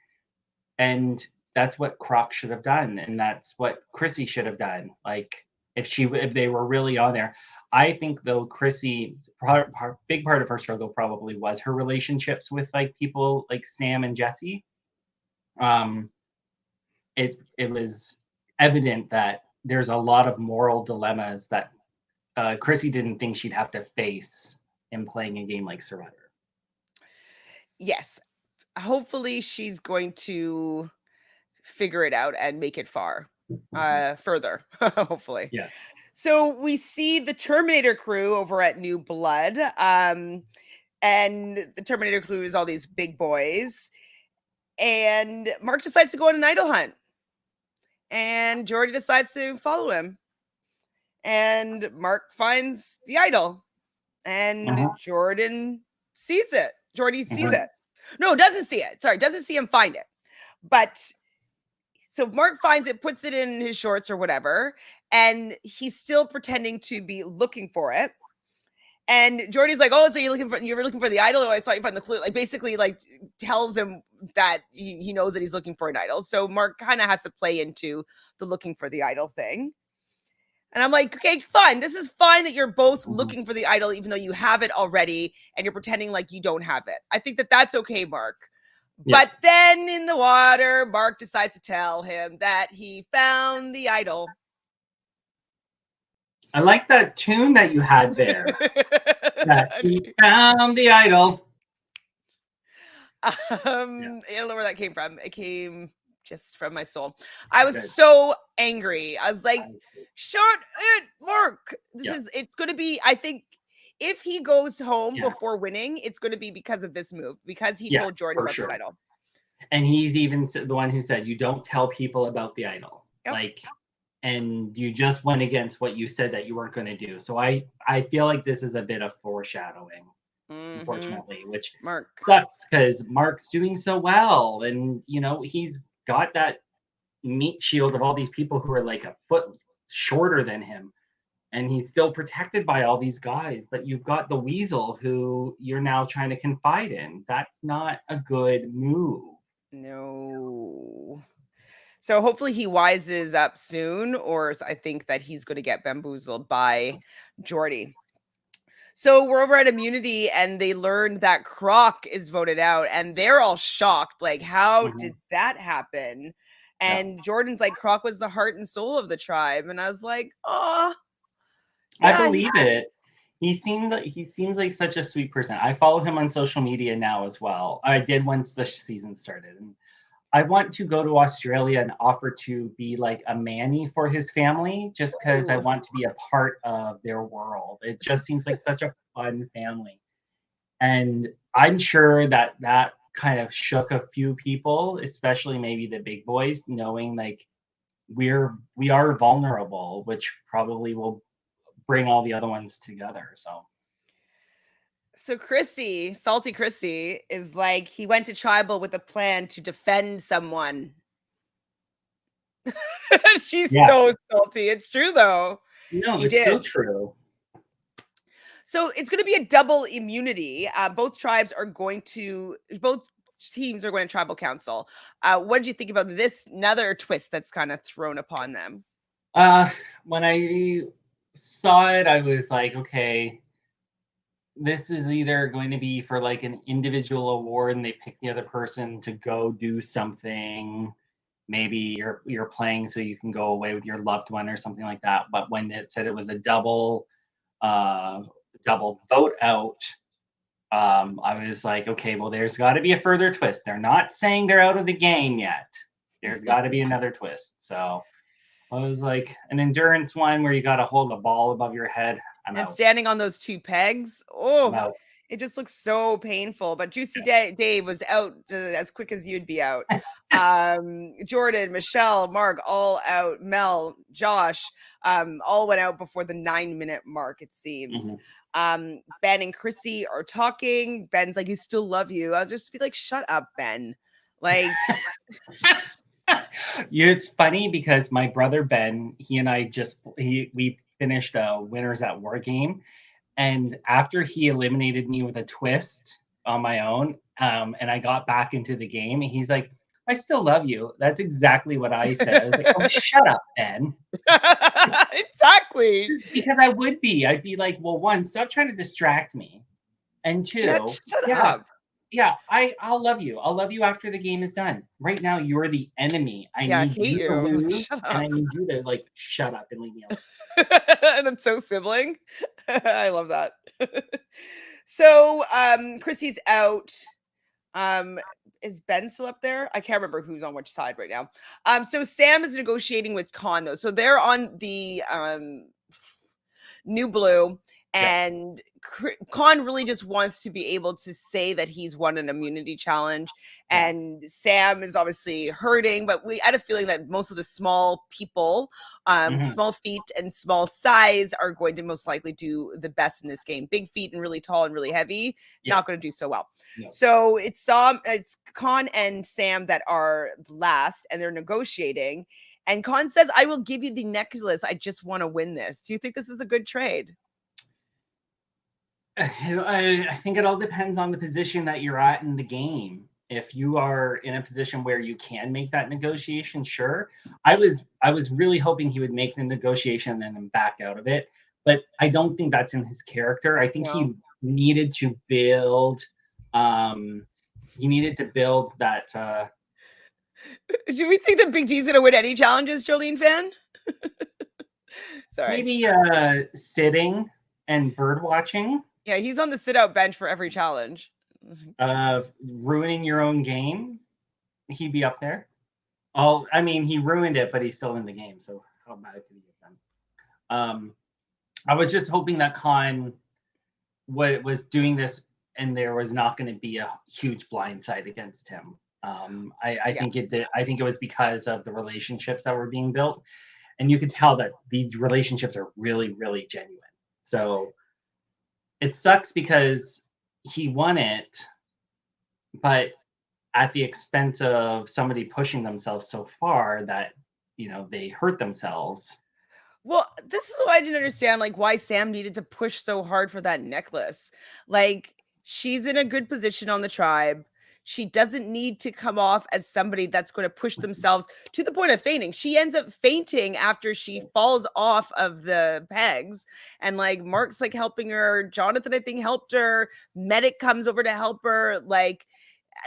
And that's what Croc should have done. And that's what Chrissy should have done. Like, if they were really on there. I think, though, Chrissy's big part of her struggle probably was her relationships with like people like Sam and Jesse. It was evident that there's a lot of moral dilemmas that Chrissy didn't think she'd have to face in playing a game like Survivor. Yes. Hopefully she's going to figure it out and make it further, hopefully. Yes. So we see the Terminator crew over at New Blood. And the Terminator crew is all these big boys. And Mark decides to go on an idol hunt. And Jordy decides to follow him. And Mark finds the idol. And Jordan sees it. Jordy sees it. No, doesn't see it. Sorry, doesn't see him find it. But so Mark finds it, puts it in his shorts or whatever, and he's still pretending to be looking for it. And Jordy's like, "Oh, so you were looking for the idol? Oh, I saw you find the clue." Like basically, like tells him that he knows that he's looking for an idol. So Mark kind of has to play into the looking for the idol thing. And I'm like, okay, fine. This is fine that you're both looking for the idol, even though you have it already, and you're pretending like you don't have it. I think that that's okay, Mark. Yeah. But then in the water, Mark decides to tell him that he found the idol. I like that tune that you had there. That he found the idol. I don't know where that came from. It came just from my soul. I was so angry. I was like, shut it, Mark. It's going to be, I think, if he goes home before winning, it's going to be because of this move, because he told Jordan about this idol. And he's even the one who said, you don't tell people about the idol. Yep. Like, and you just went against what you said that you weren't going to do. So I feel like this is a bit of foreshadowing, unfortunately, which sucks because Mark's doing so well. And, you know, he's got that meat shield of all these people who are like a foot shorter than him. And he's still protected by all these guys. But you've got the Weasel who you're now trying to confide in. That's not a good move. No. So hopefully he wises up soon, or I think that he's going to get bamboozled by Jordy. So we're over at Immunity and they learned that Croc is voted out and they're all shocked. Like, how did that happen? And Jordan's like, Croc was the heart and soul of the tribe. And I was like, oh, I believe it. He seems like such a sweet person. I follow him on social media now as well. I did once the season started. And I want to go to Australia and offer to be like a Manny for his family, just because I want to be a part of their world. It just seems like such a fun family. And I'm sure that kind of shook a few people, especially maybe the big boys, knowing like we are vulnerable, which probably will bring all the other ones together. So Chrissy, Salty Chrissy, is like, he went to tribal with a plan to defend someone. She's so salty. It's true, though. No, it's so true. So it's going to be a double immunity. Both teams are going to tribal council. What did you think about this? Another twist that's kind of thrown upon them. When I saw it, I was like, okay, this is either going to be for like an individual award and they pick the other person to go do something. Maybe you're playing so you can go away with your loved one or something like that. But when it said it was a double vote out, I was like, okay, well, there's got to be a further twist. They're not saying they're out of the game yet. There's got to be another twist. So I was like, an endurance one where you got to hold a ball above your head. And standing on those two pegs. Oh, it just looks so painful. But Juicy Dave was out as quick as you'd be out. Jordan, Michelle, Mark, all out. Mel, Josh, all went out before the 9-minute mark, it seems. Ben and Chrissy are talking. Ben's like, "You still love you." I'll just be like, "Shut up, Ben." Like, it's funny because my brother Ben, he and I we finished a Winners at War game, and after he eliminated me with a twist on my own, and I got back into the game, he's like, "I still love you." That's exactly what I said. I was like, "Oh, shut up, Ben." Exactly. Because I'd be like, well, one, stop trying to distract me, and two, shut up. Yeah, I'll love you. I'll love you after the game is done. Right now, you're the enemy. I Yeah, I need hate you to you. lose, Shut and up. I need you to like shut up and leave me alone. That's so sibling. I love that. So, Chrissy's out. Um, is Ben still up there? I can't remember who's on which side right now. So Sam is negotiating with Con though. So they're on the New Blue, Yeah. and Khan really just wants to be able to say that he's won an immunity challenge. Yeah. And Sam is obviously hurting, but we had a feeling that most of the small people, Mhm. small feet and small size, are going to most likely do the best in this game. Big feet and really tall and really heavy, Yeah. not going to do so well. No. So it's Khan and Sam that are last, and they're negotiating. And Khan says, I will give you the necklace. I just want to win this. Do you think this is a good trade? I think it all depends on the position that you're at in the game. If you are in a position where you can make that negotiation, sure. I was really hoping he would make the negotiation and then back out of it, but I don't think that's in his character. I think No. he needed to build that Do we think that Big T's going to win any challenges, Jolene fan? Sorry. maybe sitting and bird watching, Yeah, he's on the sit out bench for every challenge. ruining your own game. He'd be up there. Oh, I mean, he ruined it, but he's still in the game. So how bad could he get done? I was just hoping that Khan was doing this, and there was not going to be a huge blindside against him. I think it did. I think it was because of the relationships that were being built, and you could tell that these relationships are really, really genuine. So it sucks because he won it, but at the expense of somebody pushing themselves so far that they hurt themselves. Well, this is what I didn't understand, like, why Sam needed to push so hard for that necklace. Like, she's in a good position on the tribe. She doesn't need to come off as somebody that's going to push themselves to the point of fainting. She ends up fainting after she falls off of the pegs. And like Mark's like helping her. Jonathan, I think, helped her. Medic comes over to help her. Like,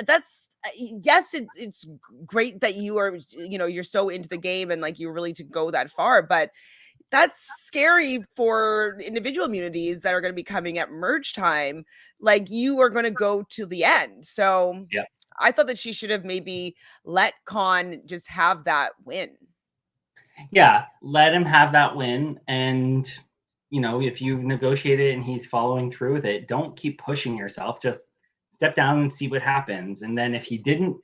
that's yes, it's great that you are, you're so into the game and like you're really to go that far, but that's scary for individual immunities that are going to be coming at merge time. Like, you are going to go to the end. So Yeah. I thought that she should have maybe let Khan just have that win. Yeah, let him have that win. And, if you've negotiated and he's following through with it, don't keep pushing yourself. Just step down and see what happens. And then if he didn't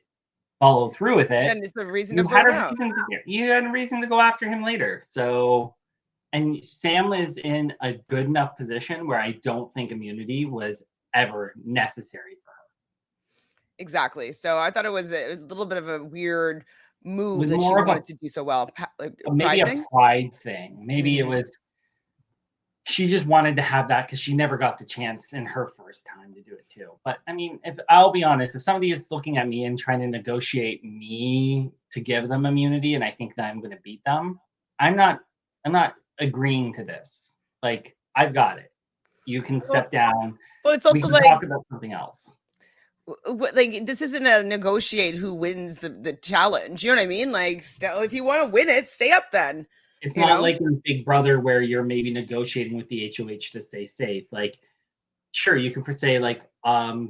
follow through with it, Then it's the reason to throw him out. You had a reason to go after him later. So, and Sam is in a good enough position where I don't think immunity was ever necessary for her. Exactly. So I thought it was a little bit of a weird It move was that she more of wanted to do so well. Like a maybe pride a thing. pride thing. Maybe it Mhm. was she just wanted to have that because she never got the chance in her first time to do it too. But I mean, if I'll be honest, if somebody is looking at me and trying to negotiate me to give them immunity, and I think that I'm going to beat them, I'm not agreeing to this. Like, I've got it. You can step down. But it's We also can like, talk about something else. like, this isn't a negotiate who wins the challenge. You know what I mean? Like, still, if you want to win it, stay up then. It's You not know? like in Big Brother where you're maybe negotiating with the HOH to stay safe. Like, sure, you can say like, I'll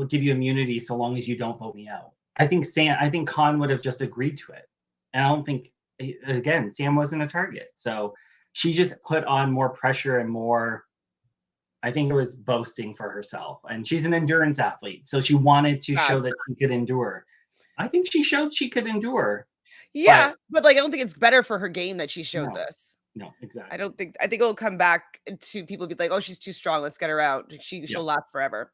give you immunity so long as you don't vote me out. I think Khan would have just agreed to it. And I don't think, again, Sam wasn't a target. So she just put on more pressure and more, I think it was boasting for herself. And she's an endurance athlete. So she wanted to show that she could endure. I think she showed she could endure. Yeah, but like, I don't think it's better for her game that she showed No. this. No, exactly. I think it'll come back to people be like, oh, she's too strong. Let's get her out. She'll last forever.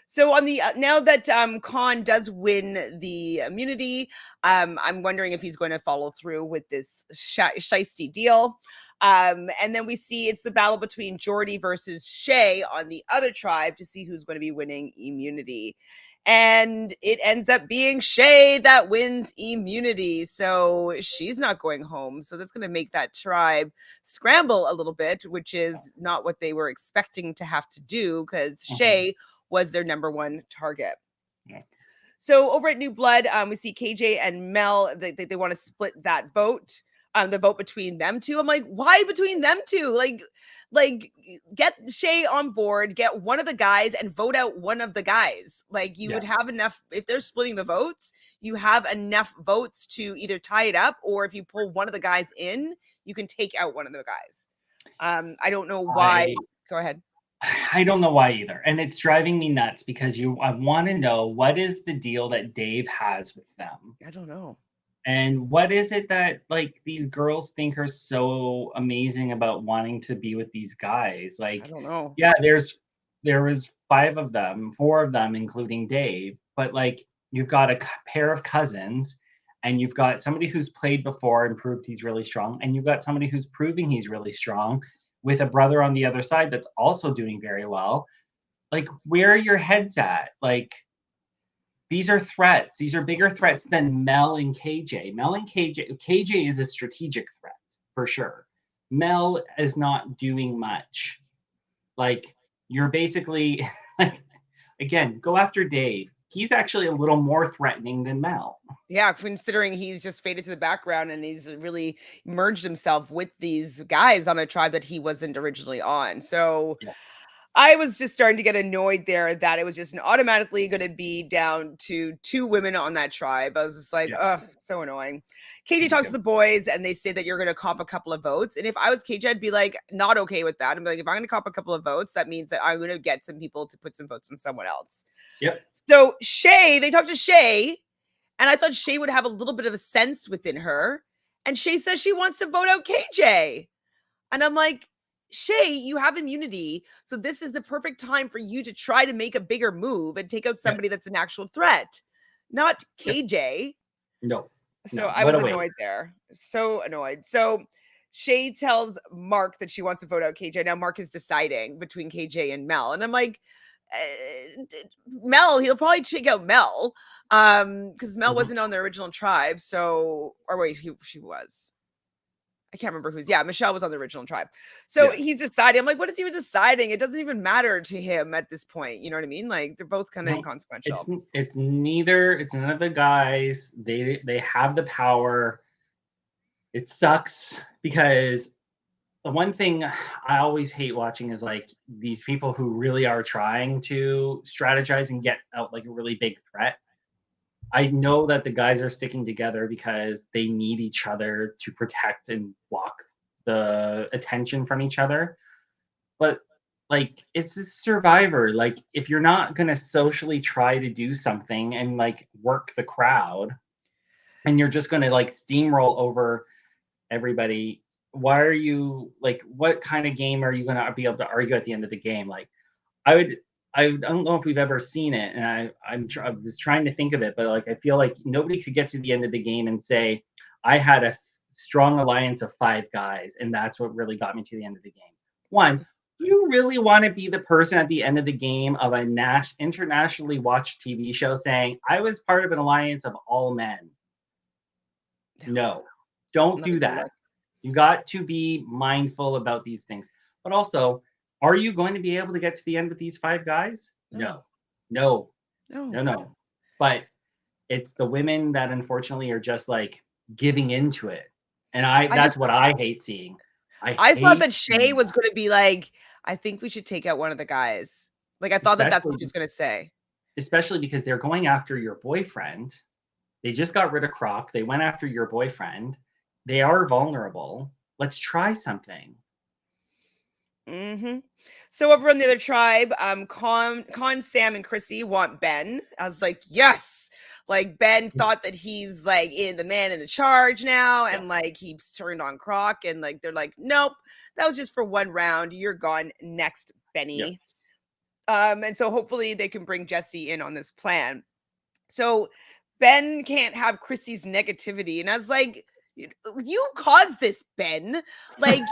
So on the now that Khan does win the immunity, I'm wondering if he's going to follow through with this shisty deal. And then we see it's the battle between Jordy versus Shay on the other tribe to see who's going to be winning immunity. And it ends up being Shay that wins immunity. So she's not going home. So that's going to make that tribe scramble a little bit, which is not what they were expecting to have to do, because Shay was their number one target. Yeah. So over at New Blood, we see KJ and Mel. They want to split that vote, the vote between them two. I'm like, why between them two? Like get Shay on board, get one of the guys, and vote out one of the guys. Like you would have enough if they're splitting the votes. You have enough votes to either tie it up, or if you pull one of the guys in, you can take out one of the guys. I don't know why. Go ahead. I don't know why either. And it's driving me nuts because I want to know, what is the deal that Dave has with them? I don't know. And what is it that like these girls think are so amazing about wanting to be with these guys? Like, I don't know. Yeah, there was 4 of them, including Dave. But like, you've got a pair of cousins, and you've got somebody who's played before and proved he's really strong, and you've got somebody who's proving he's really strong, with a brother on the other side that's also doing very well. Like, where are your heads at? Like, these are threats. These are bigger threats than Mel and KJ. KJ is a strategic threat for sure. Mel is not doing much. Like, you're basically, like, again, go after Dave. He's actually a little more threatening than Mel. Yeah, considering he's just faded to the background and he's really merged himself with these guys on a tribe that he wasn't originally on. So I was just starting to get annoyed there that it was just automatically going to be down to 2 women on that tribe. I was just like, oh, so annoying. KJ talks to the boys and they say that you're going to cop a couple of votes. And if I was KJ, I'd be like, not okay with that. I'm like, if I'm going to cop a couple of votes, that means that I'm going to get some people to put some votes on someone else. Yep. So Shay, they talked to Shay, and I thought Shay would have a little bit of a sense within her. And Shay says she wants to vote out KJ. And I'm like, Shay, you have immunity. So this is the perfect time for you to try to make a bigger move and take out somebody that's an actual threat, not KJ. No. So I was annoyed there. So annoyed. So Shay tells Mark that she wants to vote out KJ. Now Mark is deciding between KJ and Mel. And I'm like, Mel, he'll probably check out Mel. Because Mel wasn't on the original tribe. So, or wait, she was. I can't remember who's. Yeah, Michelle was on the original tribe. So he's deciding. I'm like, what is he even deciding? It doesn't even matter to him at this point. You know what I mean? Like, they're both kind of inconsequential. It's neither. It's none of the guys. They have the power. It sucks because the one thing I always hate watching is like these people who really are trying to strategize and get out like a really big threat. I know that the guys are sticking together because they need each other to protect and block the attention from each other. But like, it's a Survivor. Like, if you're not going to socially try to do something and like work the crowd, and you're just going to like steamroll over everybody, why are you like, what kind of game are you going to be able to argue at the end of the game? Like, I don't know if we've ever seen it, and I was trying to think of it, but like, I feel like nobody could get to the end of the game and say, I had a strong alliance of 5 guys, and that's what really got me to the end of the game. One, do you really want to be the person at the end of the game of a internationally watched TV show saying, I was part of an alliance of all men? No, don't do that. You got to be mindful about these things. But also, are you going to be able to get to the end with these 5 guys? No. But it's the women that unfortunately are just like giving into it. And that's what I hate seeing. I thought that Shay was going to be like, I think we should take out one of the guys. Like, I thought that's what she's going to say. Especially because they're going after your boyfriend. They just got rid of Croc. They went after your boyfriend. They are vulnerable. Let's try something. So over on the other tribe, Con, Sam, and Chrissy want Ben. I was like, yes. Like, Ben thought that he's like the man in the charge now, and like he's turned on Croc, and like they're like, nope, that was just for 1 round. You're gone next, Benny. And so hopefully they can bring Jesse in on this plan. So Ben can't have Chrissy's negativity, and I was like, you caused this, Ben. Like,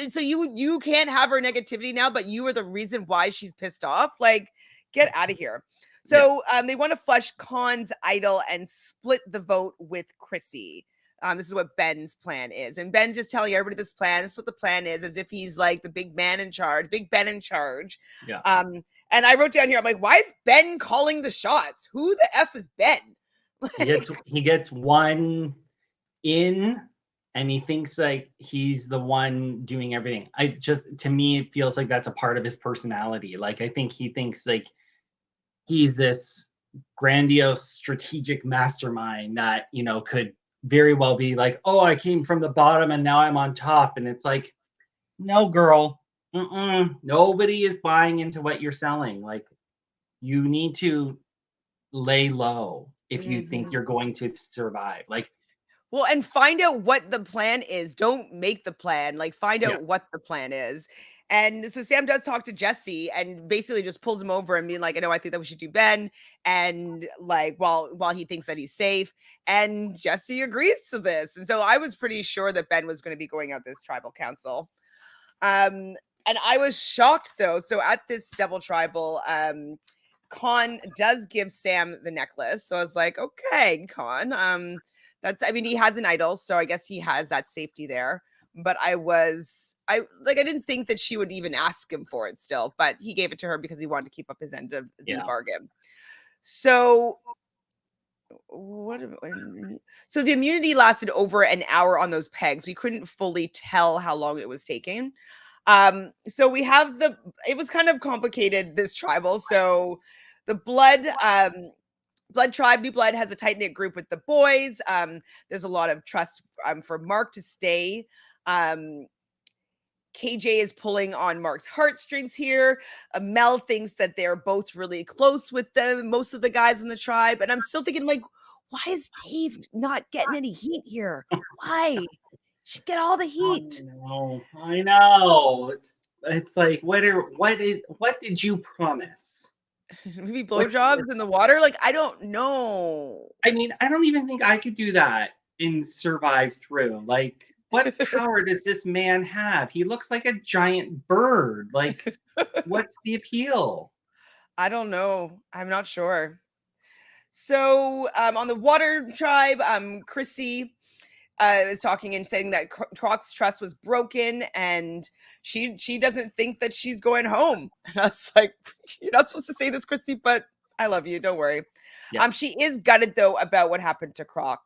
so you can't have her negativity now, but you are the reason why she's pissed off. Like, get out of here. So they want to flush Khan's idol and split the vote with Chrissy. This is what Ben's plan is. And Ben's just telling everybody this plan. This is what the plan is, as if he's like the big man in charge, big Ben in charge. Yeah. And I wrote down here, I'm like, why is Ben calling the shots? Who the F is Ben? He gets one in, and he thinks like he's the one doing everything. To me, it feels like that's a part of his personality. Like, I think he thinks like he's this grandiose strategic mastermind that, could very well be like, oh, I came from the bottom and now I'm on top. And it's like, no, girl, nobody is buying into what you're selling. Like, you need to lay low if you think you're going to survive. Like, well, and find out what the plan is. Don't make the plan. Like, find out what the plan is. And so Sam does talk to Jesse and basically just pulls him over and being like, I know, I think that we should do Ben. And like, while he thinks that he's safe. And Jesse agrees to this. And so I was pretty sure that Ben was going to be going out this tribal council. And I was shocked though. So at this double tribal, Con does give Sam the necklace. So I was like, okay, Con, he has an idol, so I guess he has that safety there. But I didn't think that she would even ask him for it still, but he gave it to her because he wanted to keep up his end of the bargain. So so the immunity lasted over an hour on those pegs. We couldn't fully tell how long it was taking. So we have it was kind of complicated, this tribal. So the blood tribe, New Blood, has a tight knit group with the boys. There's a lot of trust for Mark to stay. KJ is pulling on Mark's heartstrings here. Mel thinks that they're both really close with most of the guys in the tribe. And I'm still thinking, like, why is Dave not getting any heat here? Why? He should get all the heat. I know. It's like, what did you promise? Maybe blowjobs in the water? Like, I don't know. I mean, I don't even think I could do that and survive through. Like, what power does this man have? He looks like a giant bird. Like, what's the appeal? I don't know. I'm not sure. So on the water tribe, Chrissy is talking and saying that Croc's trust was broken and she doesn't think that she's going home. And I was like, you're not supposed to say this, Chrissy, but I love you. Don't worry. Yeah. She is gutted though about what happened to Croc.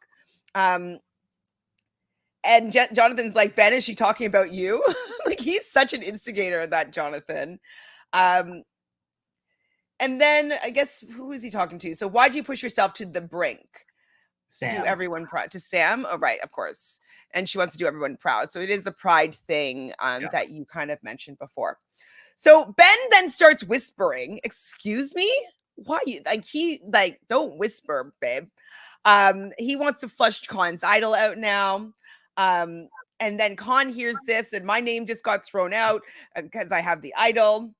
And Jonathan's like, Ben, is she talking about you? Like, he's such an instigator, that Jonathan. And then I guess, who is he talking to? So why'd you push yourself to the brink? Sam. Do everyone proud. To Sam? Oh, right, of course. And she wants to do everyone proud. So it is the pride thing that you kind of mentioned before. So Ben then starts whispering, excuse me? Why? Don't whisper, babe. He wants to flush Con's idol out now. And then Con hears this and my name just got thrown out because I have the idol.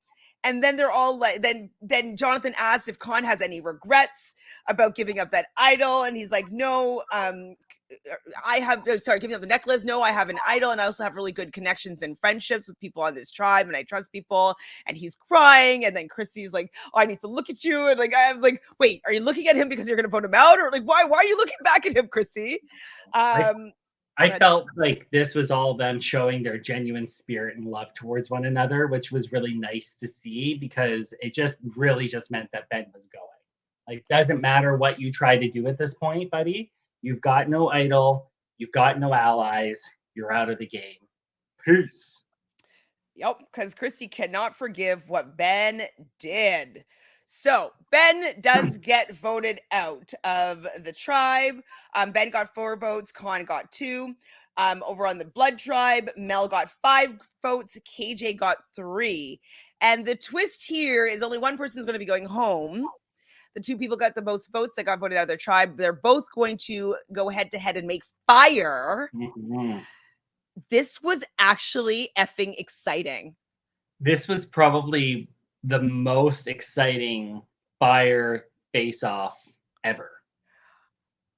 And then they're all like, then Jonathan asks if Con has any regrets about giving up that idol. And he's like, no, giving up the necklace. No, I have an idol. And I also have really good connections and friendships with people on this tribe. And I trust people. And he's crying. And then Chrissy's like, oh, I need to look at you. And like, I was like, wait, are you looking at him because you're going to vote him out? Or like, why are you looking back at him, Chrissy? I felt like this was all them showing their genuine spirit and love towards one another, which was really nice to see because it just meant that Ben was going. Like, doesn't matter what you try to do at this point, buddy. You've got no idol. You've got no allies. You're out of the game. Peace. Yep, because Chrissy cannot forgive what Ben did. So Ben does get voted out of the tribe. Ben got 4 votes. Con got 2. Over on the blood tribe, Mel got 5 votes. KJ got 3. And the twist here is only one person is going to be going home. The 2 people got the most votes that got voted out of their tribe. They're both going to go head to head and make fire. Mm-hmm. This was actually effing exciting. This was probably the most exciting fire face-off ever.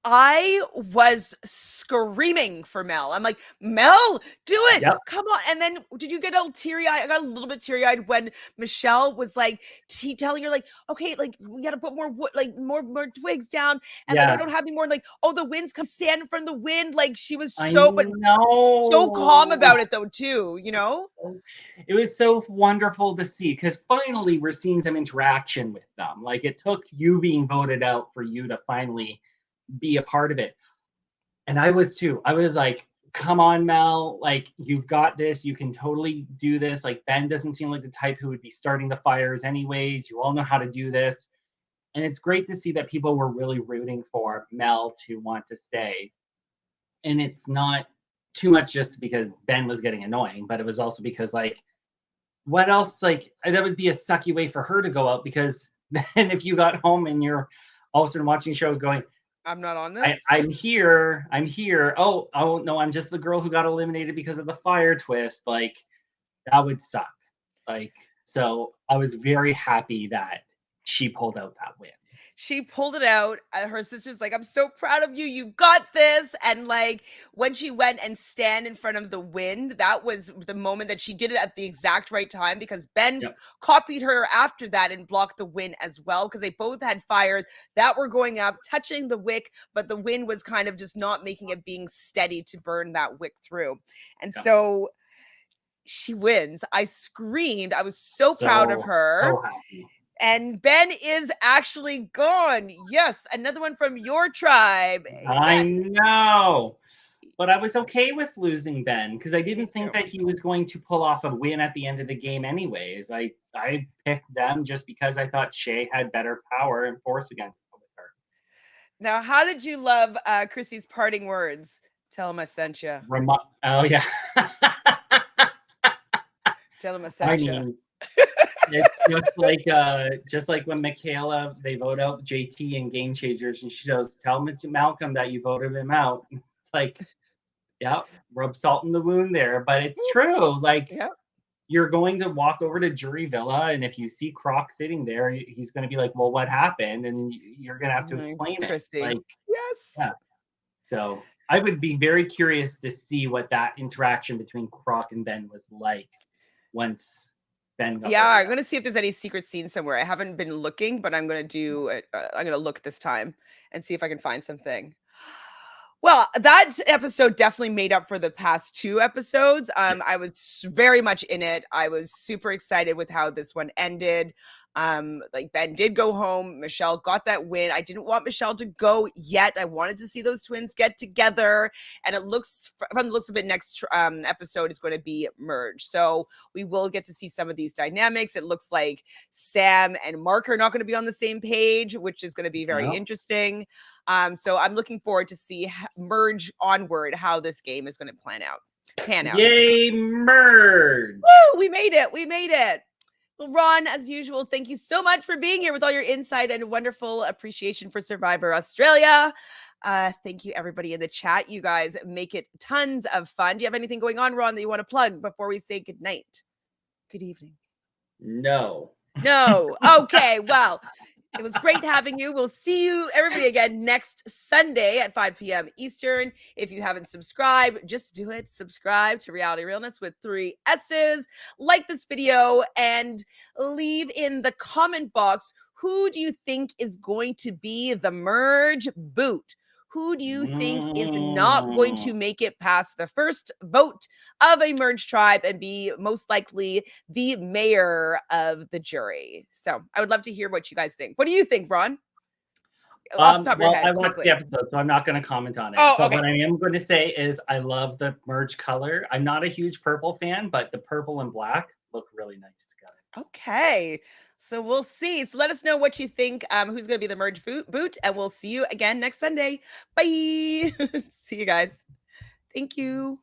I was screaming for Mel. I'm like, Mel, do it. Yep. Come on. And then did you get all teary-eyed? I got a little bit teary-eyed when Michelle was like telling her, like, okay, like we gotta put more wood, like more twigs down. And like, I Yeah. don't have any more. Like, oh, the wind's come sand from the wind. Like she was I so calm know. about it though, too, you know? It was so wonderful to see because finally we're seeing some interaction with them. Like it took you being voted out for you to finally be a part of it. And I was too. I was like, come on, Mel. Like, you've got this. You can totally do this. Like, Ben doesn't seem like the type who would be starting the fires, anyways. You all know how to do this. And it's great to see that people were really rooting for Mel to want to stay. And it's not too much just because Ben was getting annoying, but it was also because, like, what else? Like, that would be a sucky way for her to go out because then if you got home and you're all of a sudden watching the show going, I'm not on this. I'm here. I'm here. Oh no, I'm just the girl who got eliminated because of the fire twist. Like that would suck. Like so, I was very happy that she pulled out that win. She pulled it out. Her sister's like, I'm so proud of you. You got this. And like when she went and stand in front of the wind, that was the moment that she did it at the exact right time because Ben Yep. copied her after that and blocked the wind as well because they both had fires that were going up, touching the wick, but the wind was kind of just not making it being steady to burn that wick through. And Yep. so she wins. I screamed. I was so proud of her. So happy. And Ben is actually gone. Yes, another one from your tribe. I Yes. know. But I was okay with losing Ben because I Me didn't think too. that he was going to pull off a win at the end of the game anyways. I picked them just because I thought Shay had better power and force against her. Now, how did you love Chrissy's parting words? Tell him I sent you. Oh yeah. Tell him I I sent you. mean, it's just like when Michaela, they vote out JT in Game Changers, and she goes, "Tell Malcolm that you voted him out." It's like, yeah, rub salt in the wound there, but it's true. Like, Yeah. you're going to walk over to Jury Villa, and if you see Croc sitting there, he's going to be like, "Well, what happened?" And you're going to have to explain it. Chrissy. Like, Yes. yeah. So I would be very curious to see what that interaction between Croc and Ben was like once Ben got Yeah, voted I'm gonna see if there's any secret scene somewhere. I haven't been looking, but I'm gonna do it. I'm gonna look this time and see if I can find something. Well, that episode definitely made up for the past 2 episodes. I was very much in it. I was super excited with how this one ended. Like Ben did go home. Michelle got that win. I didn't want Michelle to go yet. I wanted to see those twins get together. And it looks, from the looks of it, next episode is going to be merged. So we will get to see some of these dynamics. It looks like Sam and Mark are not going to be on the same page, which is going to be very interesting. So I'm looking forward to see merge onward how this game is going to pan out. Yay, merge! Woo, we made it. We made it. Well, Ron, as usual, thank you so much for being here with all your insight and wonderful appreciation for Survivor Australia. Thank you, everybody in the chat. You guys make it tons of fun. Do you have anything going on, Ron, that you want to plug before we say good night? Good evening. No. Okay. Well, it was great having you. We'll see you, everybody, again next Sunday at 5 p.m. Eastern. If you haven't subscribed, just do it. Subscribe to Reality Realness with 3 S's. Like this video and leave in the comment box, who do you think is going to be the merge boot? Who do you think is not going to make it past the first vote of a merged tribe and be most likely the mayor of the jury? So I would love to hear what you guys think. What do you think, Ron? Off the top of your head, I watched quickly. the episode, so I'm not going to comment on it. Oh, but okay. what I am going to say is I love the merge color. I'm not a huge purple fan, but the purple and black look really nice together. Okay. So we'll see. So let us know what you think, who's going to be the merge boot, and we'll see you again next Sunday. Bye. See you guys. Thank you.